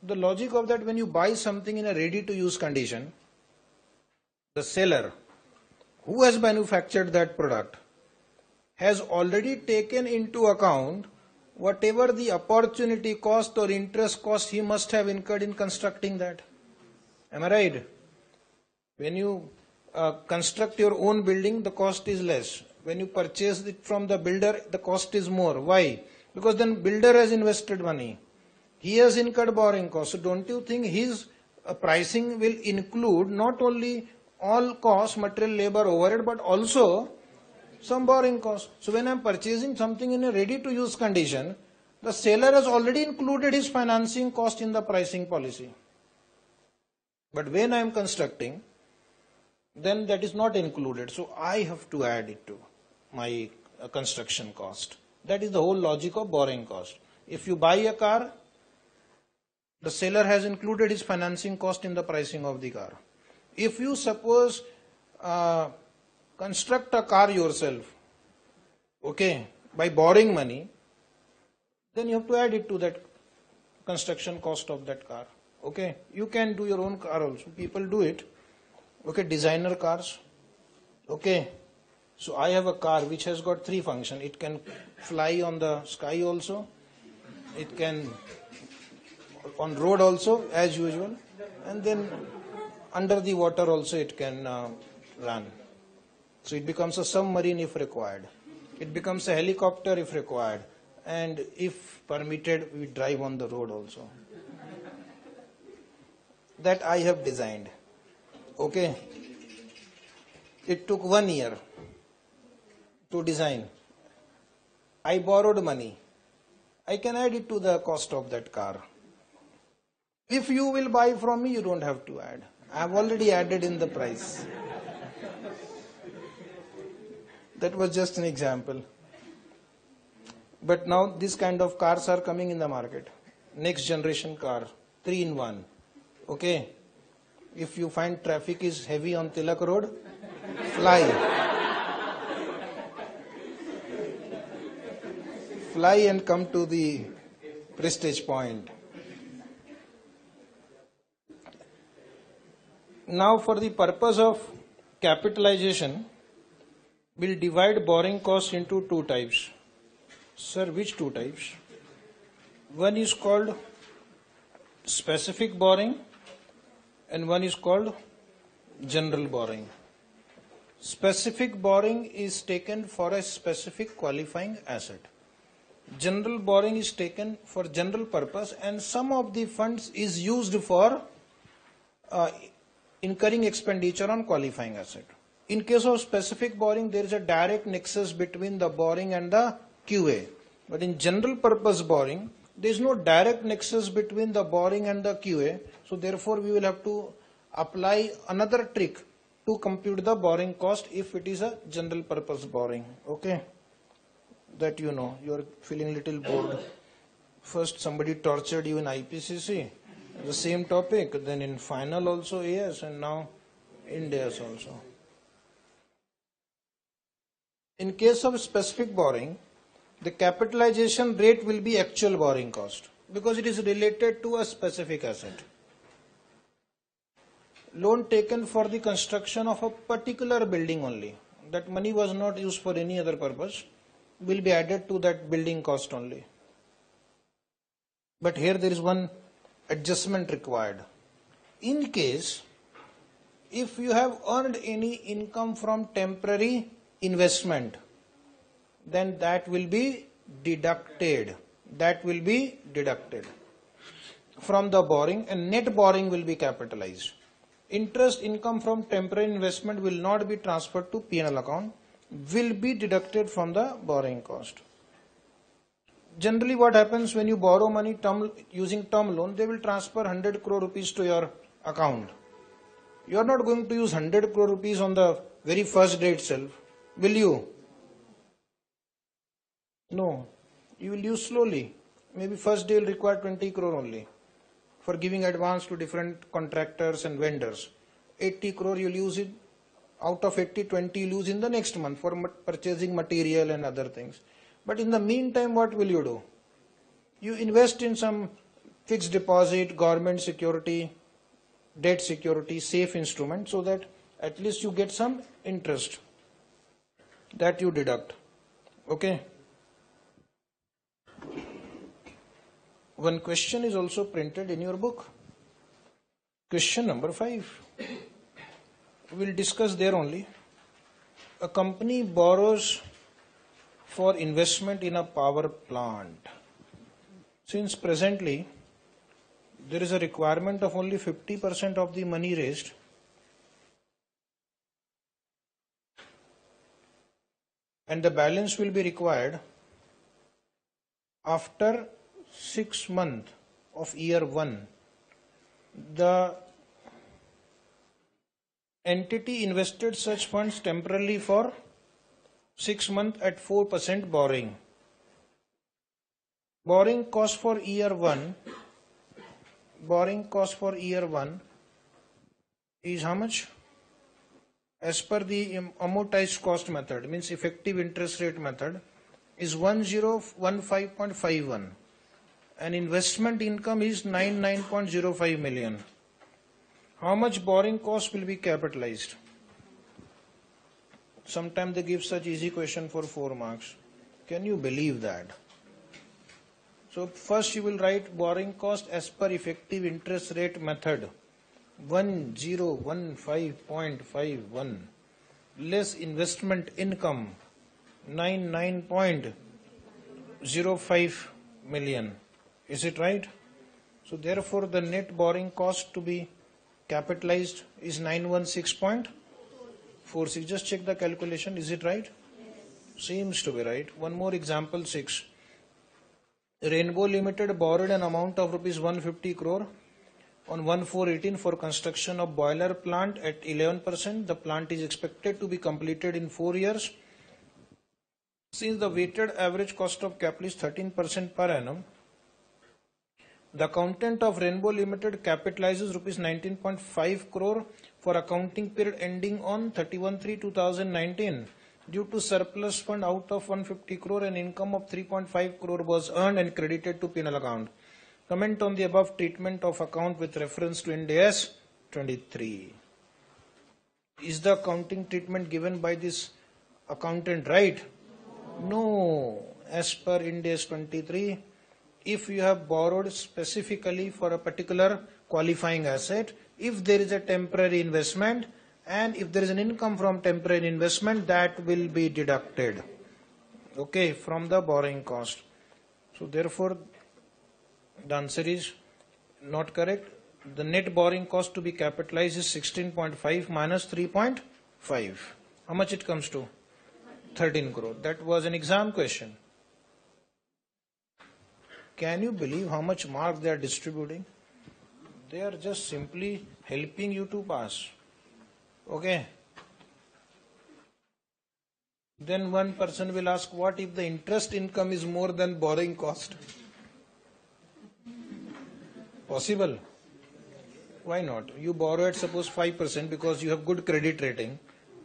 The logic of that, when you buy something in a ready to use condition, the seller who has manufactured that product has already taken into account whatever the opportunity cost or interest cost he must have incurred in constructing that. Am I right? When you construct your own building, the cost is less. When you purchase it from the builder, the cost is more. Why? Because then builder has invested money. He has incurred borrowing costs. So don't you think his pricing will include not only all costs, material, labor, overhead, but also some borrowing costs. So when I am purchasing something in a ready to use condition, the seller has already included his financing cost in the pricing policy. But when I am constructing, then that is not included. So I have to add it to my construction cost. That is the whole logic of borrowing cost. If you buy a car, the seller has included his financing cost in the pricing of the car. If you suppose construct a car yourself, okay, by borrowing money, then you have to add it to that construction cost of that car. Okay, you can do your own car also. People do it. Okay, designer cars. Okay, so I have a car which has got 3 functions. It can fly on the sky also. It can on road also as usual. And then under the water also it can run. So it becomes a submarine if required. It becomes a helicopter if required. And if permitted, we drive on the road also. That I have designed. Okay. It took 1 year to design. I borrowed money. I can add it to the cost of that car. If you will buy from me, you don't have to add. I have already added in the price. That was just an example. But now this kind of cars are coming in the market. Next generation car, 3-in-1. Okay. If you find traffic is heavy on Tilak Road, fly. Fly and come to the prestige point. Now for the purpose of capitalization, we'll divide borrowing cost into two types. Sir, which two types? One is called specific borrowing and one is called general borrowing. Specific borrowing is taken for a specific qualifying asset. General borrowing is taken for general purpose and some of the funds is used for incurring expenditure on qualifying asset. In case of specific borrowing, there is a direct nexus between the borrowing and the QA. But in general purpose borrowing, there is no direct nexus between the borrowing and the QA. So therefore, we will have to apply another trick to compute the borrowing cost if it is a general purpose borrowing. Okay, that you know, you are feeling a little bored. First somebody tortured you in IPCC, the same topic, then in final also AS, and now in DS also. In case of specific borrowing, the capitalization rate will be actual borrowing cost because it is related to a specific asset. Loan taken for the construction of a particular building only, that money was not used for any other purpose, will be added to that building cost only. But here there is one adjustment required. In case if you have earned any income from temporary investment, then that will be deducted. That will be deducted from the borrowing and net borrowing will be capitalized. Interest income from temporary investment will not be transferred to P&L account, will be deducted from the borrowing cost. Generally what happens when you borrow money using term loan, they will transfer 100 crore rupees to your account. You are not going to use 100 crore rupees on the very first day itself, will you? No, you will use slowly. Maybe first day will require 20 crore only for giving advance to different contractors and vendors. 80 crore you will use it, out of 80, 20 you lose in the next month for purchasing material and other things. But in the meantime, what will you do? You invest in some fixed deposit, government security, debt security, safe instrument, so that at least you get some interest that you deduct. Okay. One question is also printed in your book. Question number 5. We will discuss there only. A company borrows for investment in a power plant. Since presently there is a requirement of only 50% of the money raised, and the balance will be required after 6 months of year 1, the entity invested such funds temporarily for 6 months at 4% borrowing. Borrowing cost for year 1 is how much? As per the amortized cost method, means effective interest rate method, is 1015.51 and investment income is 99.05 million. How much borrowing cost will be capitalized? Sometimes they give such easy question for 4 marks. Can you believe that? So first you will write borrowing cost as per effective interest rate method, 1015.51 less investment income 99.05 million. Is it right? So therefore the net borrowing cost to be capitalized is 916.46. Just check the calculation. Is it right? Seems to be right. One more example 6. Rainbow Limited borrowed an amount of rupees 150 crore on 1/4/18 for construction of boiler plant at 11%. The plant is expected to be completed in 4 years. Since the weighted average cost of capital is 13% per annum, the accountant of Rainbow Limited capitalizes rupees 19.5 crore for accounting period ending on 31/3/2019. Due to surplus fund out of 150 crore, an income of 3.5 crore was earned and credited to P&L account. Comment on the above treatment of account with reference to Ind AS 23. Is the accounting treatment given by this accountant right? No. As per Ind AS 23, if you have borrowed specifically for a particular qualifying asset, if there is a temporary investment and if there is an income from temporary investment, that will be deducted, okay, from the borrowing cost. So therefore the answer is not correct. The net borrowing cost to be capitalized is 16.5 minus 3.5. How much it comes to? 13 crore. That was an exam question. Can you believe how much marks they are distributing? They are just simply helping you to pass. Okay. Then one person will ask, what if the interest income is more than borrowing cost? Possible? Why not? You borrow at suppose 5% because you have good credit rating,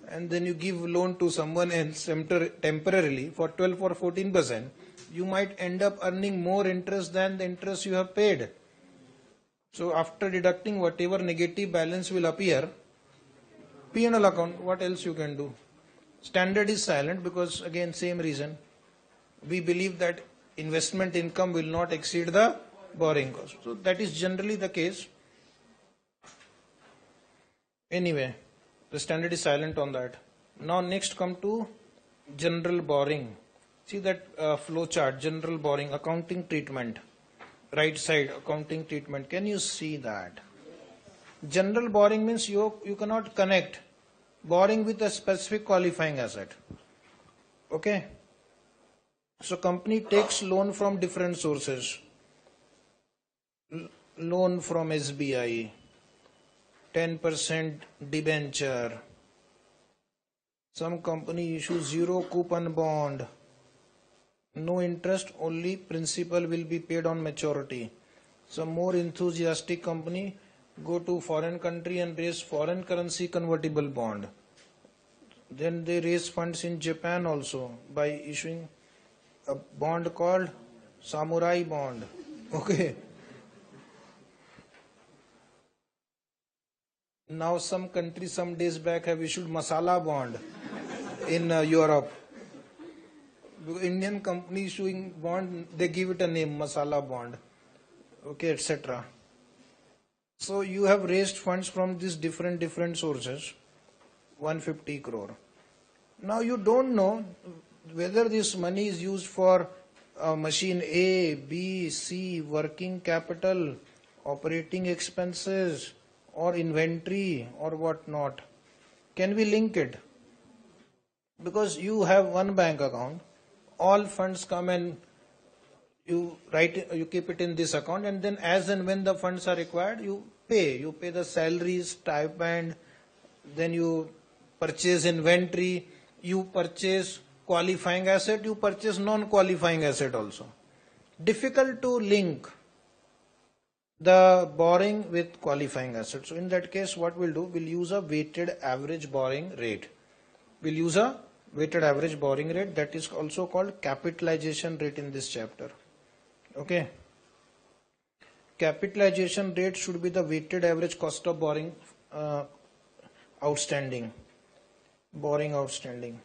and then you give loan to someone else temporarily for 12 or 14%, you might end up earning more interest than the interest you have paid. So after deducting whatever negative balance will appear, P&L account, what else you can do? Standard is silent because again same reason. We believe that investment income will not exceed the borrowing cost. So that is generally the case. Anyway, the standard is silent on that. Now next come to general borrowing. See that flow chart, general borrowing, accounting treatment. Right side, accounting treatment. Can you see that? General borrowing means you cannot connect borrowing with a specific qualifying asset. Okay? So company takes loan from different sources. Loan from SBI, 10% debenture. Some company issues 0 coupon bond. No interest, only principal will be paid on maturity. Some more enthusiastic company go to foreign country and raise foreign currency convertible bond. Then they raise funds in Japan also by issuing a bond called samurai bond. Okay. Now some countries some days back have issued masala bond in Europe. Indian company issuing bond, they give it a name, masala bond, okay, etc. So you have raised funds from these different sources, 150 crore. Now you don't know whether this money is used for machine A, B, C, working capital, operating expenses, or inventory, or what not. Can we link it? Because you have one bank account, all funds come and you keep it in this account, and then as and when the funds are required, you pay the salaries, stipend, then you purchase inventory, you purchase qualifying asset, you purchase non-qualifying asset also. Difficult to link the borrowing with qualifying asset. So in that case, what we'll do, we'll use a weighted average borrowing rate. We'll use a weighted average borrowing rate, that is also called capitalization rate in this chapter. Okay. Capitalization rate should be the weighted average cost of borrowing outstanding. Borrowing outstanding.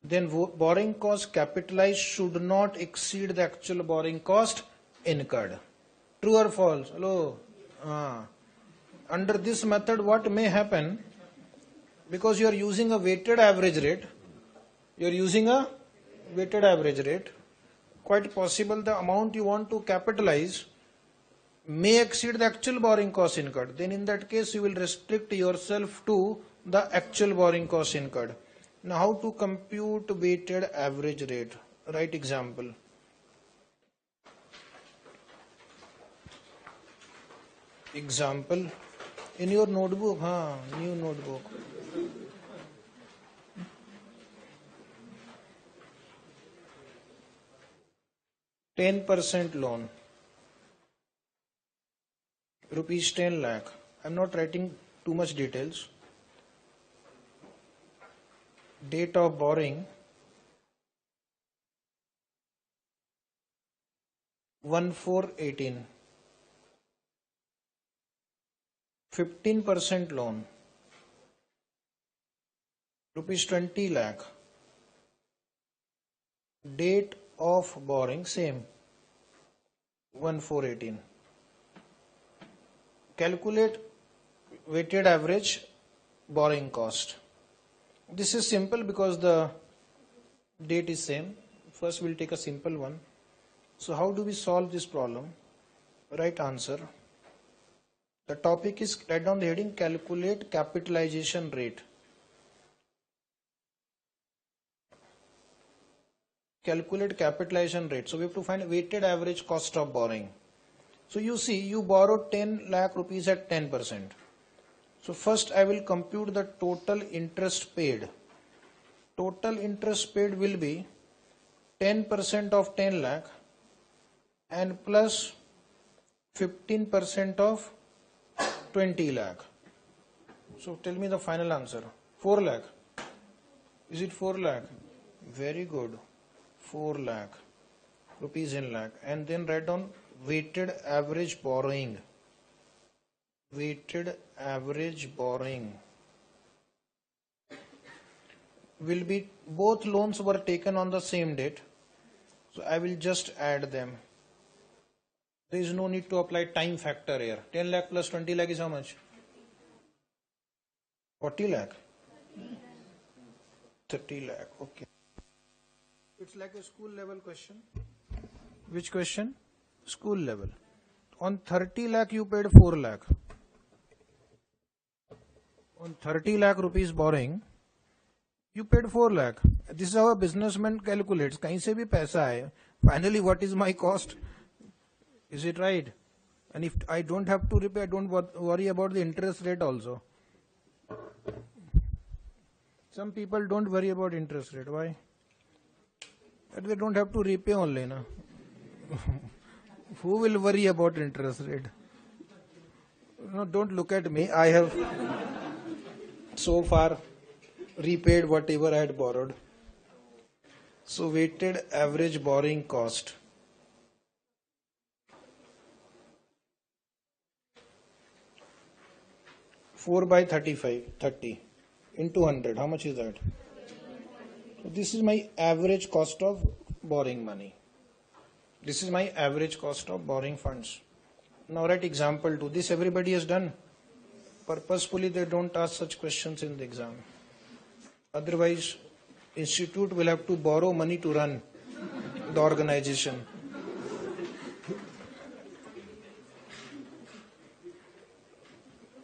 Then borrowing cost capitalized should not exceed the actual borrowing cost incurred. True or false? Hello. Under this method, what may happen? Because you are using a weighted average rate, quite possible the amount you want to capitalize may exceed the actual borrowing cost incurred. Then in that case, you will restrict yourself to the actual borrowing cost incurred. Now how to compute weighted average rate? Write example. Example in your notebook, new notebook. %% loan, rupees 10 lakh. I'm not writing too much details. Date of borrowing 1/4/18. 15% loan. rupees 20 lakh. Date of borrowing same 1418. Calculate weighted average borrowing cost. This is simple because the date is same. First we'll take a simple one. So how do we solve this problem? Right answer. The topic is, write down the heading, calculate capitalization rate. Calculate capitalization rate. So we have to find weighted average cost of borrowing. So you see, you borrowed 10 lakh rupees at 10%. So first I will compute the total interest paid. Total interest paid will be 10% of 10 lakh and plus 15% of 20 lakh. So tell me the final answer. 4 lakh. Is it 4 lakh? Very good. 4 lakh rupees in lakh. And then write down weighted average borrowing. Weighted average borrowing will be, both loans were taken on the same date. So I will just add them. There is no need to apply time factor here. 10 lakh plus 20 lakh is how much? 40 lakh? 30 lakh. Okay. It's like a school level question. Which question? School level. On 30 lakh you paid 4 lakh. On 30 lakh rupees borrowing, you paid 4 lakh. This is how a businessman calculates. कहीं से भी पैसा आए. Finally, what is my cost? Is it right? And if I don't have to repay, I don't worry about the interest rate also. Some people don't worry about interest rate. Why? But they don't have to repay only, na? Who will worry about interest rate? No, don't look at me. I have so far repaid whatever I had borrowed. So weighted average borrowing cost. Four by 30 into 100. How much is that? So this is my average cost of borrowing money. This is my average cost of borrowing funds. Now write example 2. This everybody has done. Purposefully they don't ask such questions in the exam. Otherwise, institute will have to borrow money to run the organization.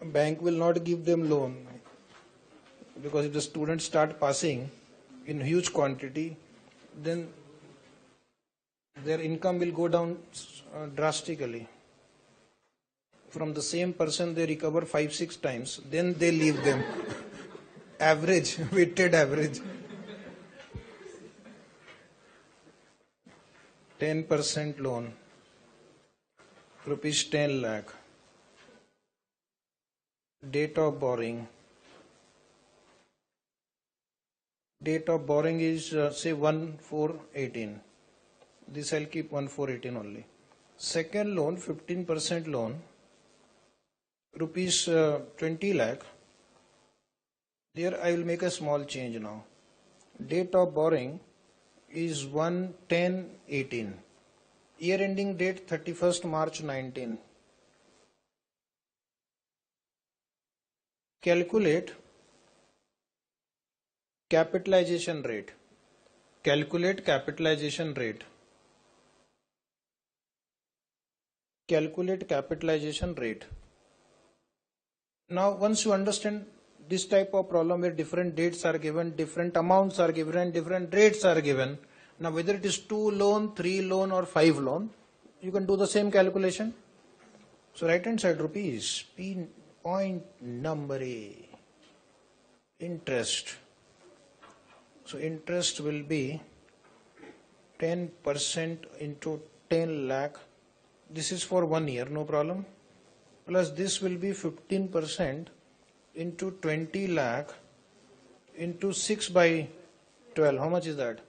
Bank will not give them loan because if the students start passing in huge quantity, then their income will go down drastically. From the same person they recover 5-6 times, then they leave them. Average, weighted average. 10% loan, rupees 10 lakh. Date of borrowing. Date of borrowing is say 1/4/18. This I'll keep 1/4/18 only. Second loan, 15% loan, rupees 20 lakh. There I will make a small change now. Date of borrowing is 1/10/18. Year ending date 31st March 19. Calculate capitalization rate. Calculate capitalization rate. Calculate capitalization rate. Now once you understand this type of problem where different dates are given, different amounts are given and different rates are given, now whether it is 2 loan, 3 loan or 5 loan, you can do the same calculation. So right hand side rupees, point number A, interest. So interest will be 10% into 10 lakh. This is for 1 year, no problem. Plus this will be 15% into 20 lakh into 6 by 12. How much is that?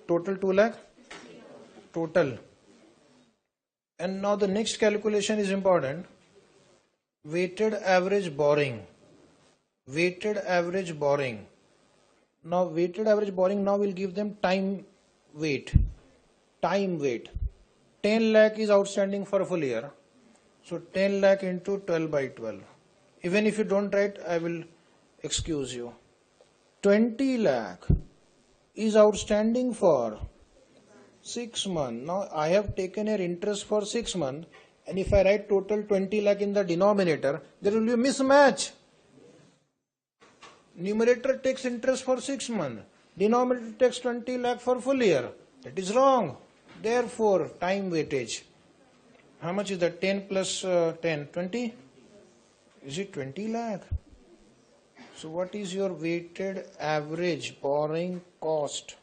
Total 2 lakh? Total. And now the next calculation is important. Weighted average borrowing. weighted average borrowing. Now weighted average borrowing, now we'll give them time weight. Time weight. 10 lakh is outstanding for a full year. So 10 lakh into 12 by 12. Even if you don't write, I will excuse you. 20 lakh is outstanding for 6 months. Now I have taken an interest for 6 months, and if I write total 20 lakh in the denominator, there will be a mismatch. Numerator takes interest for 6 months. Denominator takes 20 lakh for full year. That is wrong. Therefore, time weightage. How much is that? 10 plus 10, 20? Is it 20 lakh? So what is your weighted average borrowing cost?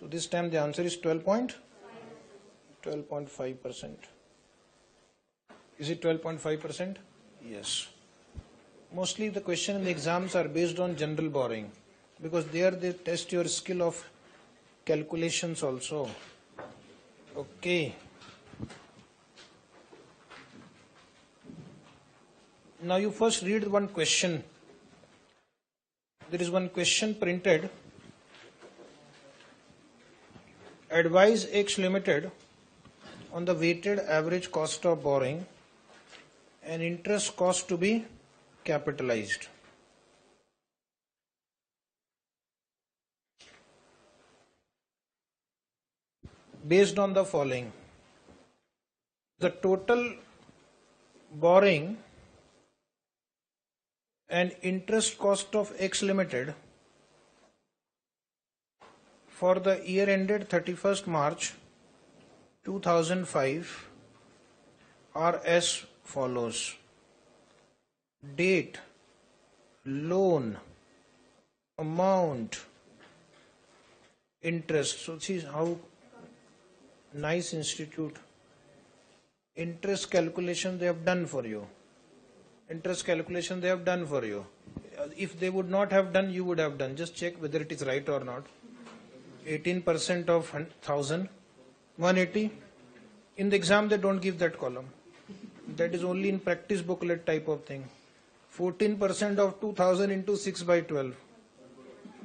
So this time the answer is 12.5%. Is it 12.5%? Yes. Mostly the question in the exams are based on general borrowing, because there they test your skill of calculations also. Okay. Now you first read one question. There is one question printed. Advise X Limited on the weighted average cost of borrowing and interest cost to be capitalized. Based on the following: the total borrowing and interest cost of X Limited for the year ended 31st March 2005 are as follows. Date, loan, amount, interest. So see how nice institute. Interest calculation they have done for you. Interest calculation they have done for you. If they would not have done, you would have done. Just check whether it is right or not. 18% of 1000, 180. In the exam they don't give that column. That is only in practice booklet type of thing. 14% of 2000 into 6 by 12,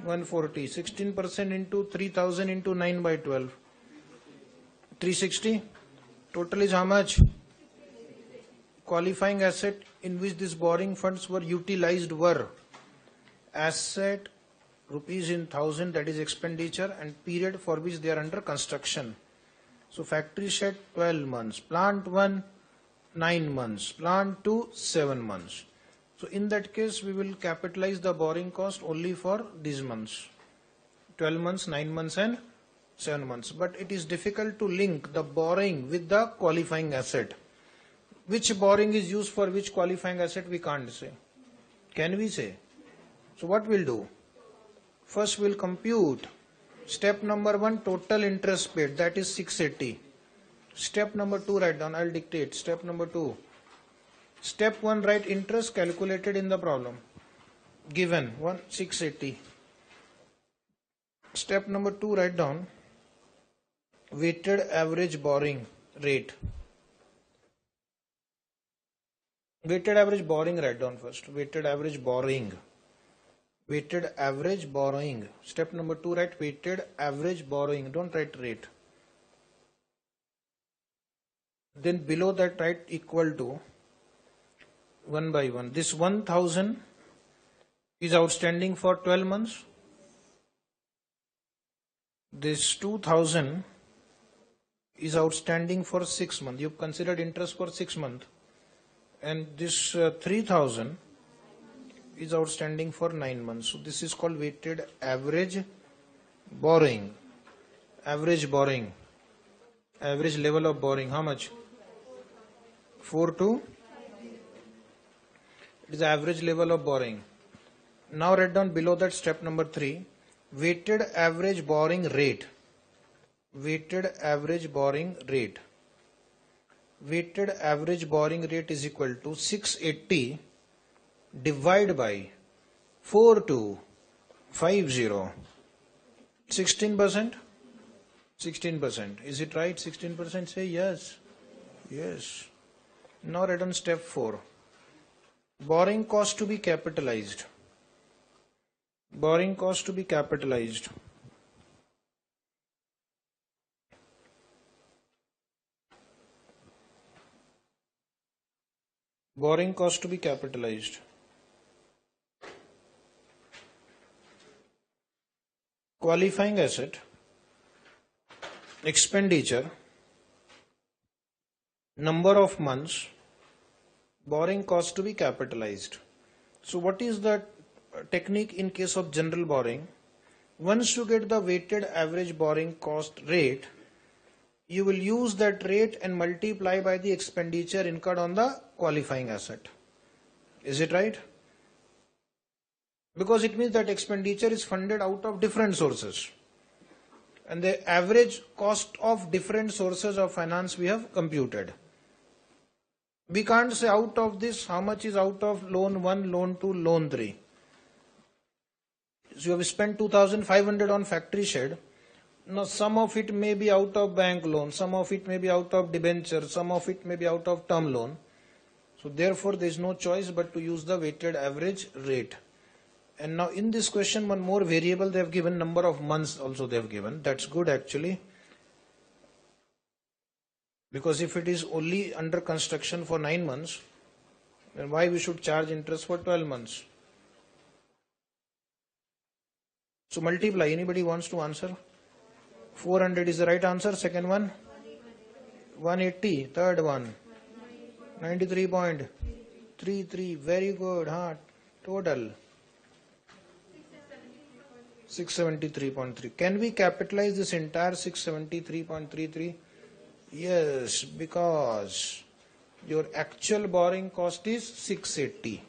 140. 16% into 3000 into 9 by 12, 360. Total is how much? Qualifying asset in which these borrowing funds were utilized were asset rupees in 1000, that is expenditure, and period for which they are under construction. So factory shed 12 months, plant 1 9 months, plant 2 7 months. So in that case we will capitalize the borrowing cost only for these months, 12 months, 9 months and 7 months. But it is difficult to link the borrowing with the qualifying asset. Which borrowing is used for which qualifying asset we can't say. Can we say? So what we'll do? First we'll compute step number 1, total interest paid, that is 680. Step number 2, write down, I'll dictate. Step number 2. Step 1, write interest calculated in the problem. Given 680. Step number 2, write down weighted average borrowing rate. Weighted average borrowing, write down first. Weighted average borrowing. Weighted average borrowing. Step number 2, write weighted average borrowing. Don't write rate. Then below that write equal to 1 by 1. This 1000 is outstanding for 12 months. This 2000 is outstanding for 6 months. You've considered interest for 6 months. And this 3000 is outstanding for 9 months. So this is called weighted average borrowing. Average borrowing. Average level of borrowing. How much? 42. It is the average level of borrowing. Now write down below that step number 3. Weighted average borrowing rate. Weighted average borrowing rate. Weighted average borrowing rate is equal to 680 divided by 4250. 16%? 16%. Is it right? 16%? Say yes. Yes. Now write on step 4. Borrowing cost to be capitalized. Borrowing cost to be capitalized. Borrowing cost to be capitalized. Qualifying asset. Expenditure. Number of months. Borrowing cost to be capitalized. So what is the technique in case of general borrowing? Once you get the weighted average borrowing cost rate, you will use that rate and multiply by the expenditure incurred on the qualifying asset. Is it right? Because it means that expenditure is funded out of different sources. And the average cost of different sources of finance we have computed. We can't say out of this how much is out of loan 1, loan 2, loan 3. So you have spent 2,500 on factory shed. Now some of it may be out of bank loan, some of it may be out of debenture, some of it may be out of term loan. So therefore there is no choice but to use the weighted average rate. And now in this question one more variable they have given, number of months also they have given. That's good actually. Because if it is only under construction for 9 months, then why we should charge interest for 12 months? So multiply. Anybody wants to answer? 400 is the right answer. Second one? 180. Third one? 93.33. Very good. Total? 673.3. Can we capitalize this entire 673.33? Yes, because your actual borrowing cost is 680.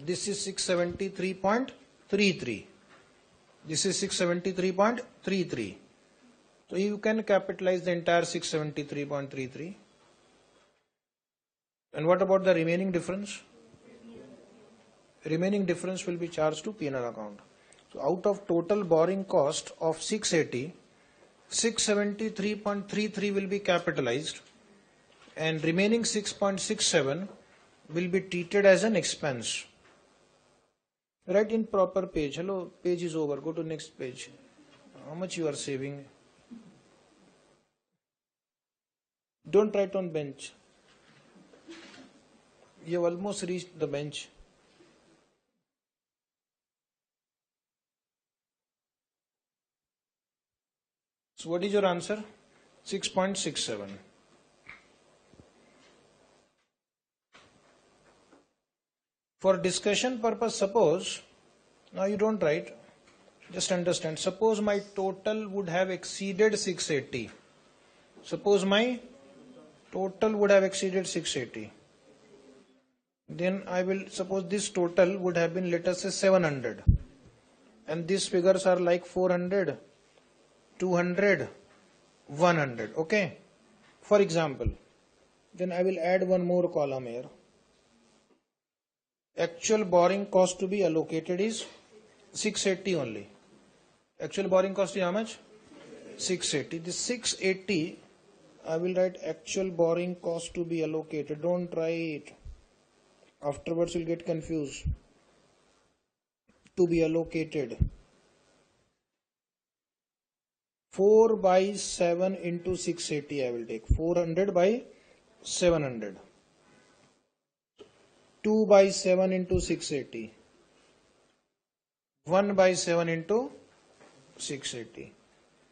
This is 673.33. This is 673.33. So you can capitalize the entire 673.33. And what about the remaining difference? Remaining difference will be charged to P&L account. So out of total borrowing cost of 680, 673.33 will be capitalized and remaining 6.67 will be treated as an expense. Write in proper page. Hello, page is over. Go to next page. How much you are saving? Don't write on bench. You have almost reached the bench. So what is your answer? 6.67. For discussion purpose, suppose, now you don't write, just understand, suppose my total would have exceeded 680. Suppose my total would have exceeded 680. Then I will suppose this total would have been, let us say, 700. And these figures are like 400, 200, 100. Okay. For example, then I will add one more column here. Actual borrowing cost to be allocated is 680 only. Actual borrowing cost is how much? 680. This 680, I will write actual borrowing cost to be allocated. Don't write. Afterwards you'll get confused. To be allocated. 4 by 7 into 680 I will take. 400 by 700. 2 by 7 into 680. 1 by 7 into 680.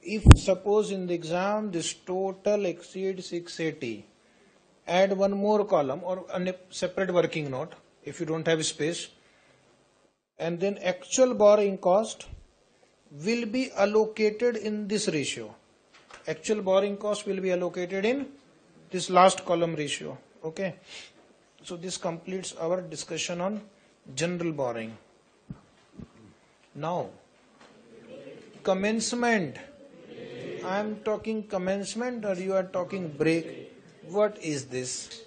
If suppose in the exam this total exceeds 680, add one more column or a separate working note if you don't have space, and then actual borrowing cost will be allocated in this ratio. Actual borrowing cost will be allocated in this last column ratio. Okay. So this completes our discussion on general borrowing. Now, commencement. I am talking commencement or you are talking break? What is this?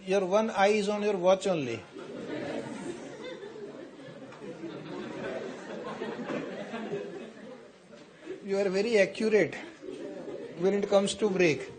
Your one eye is on your watch only. You are very accurate when it comes to break.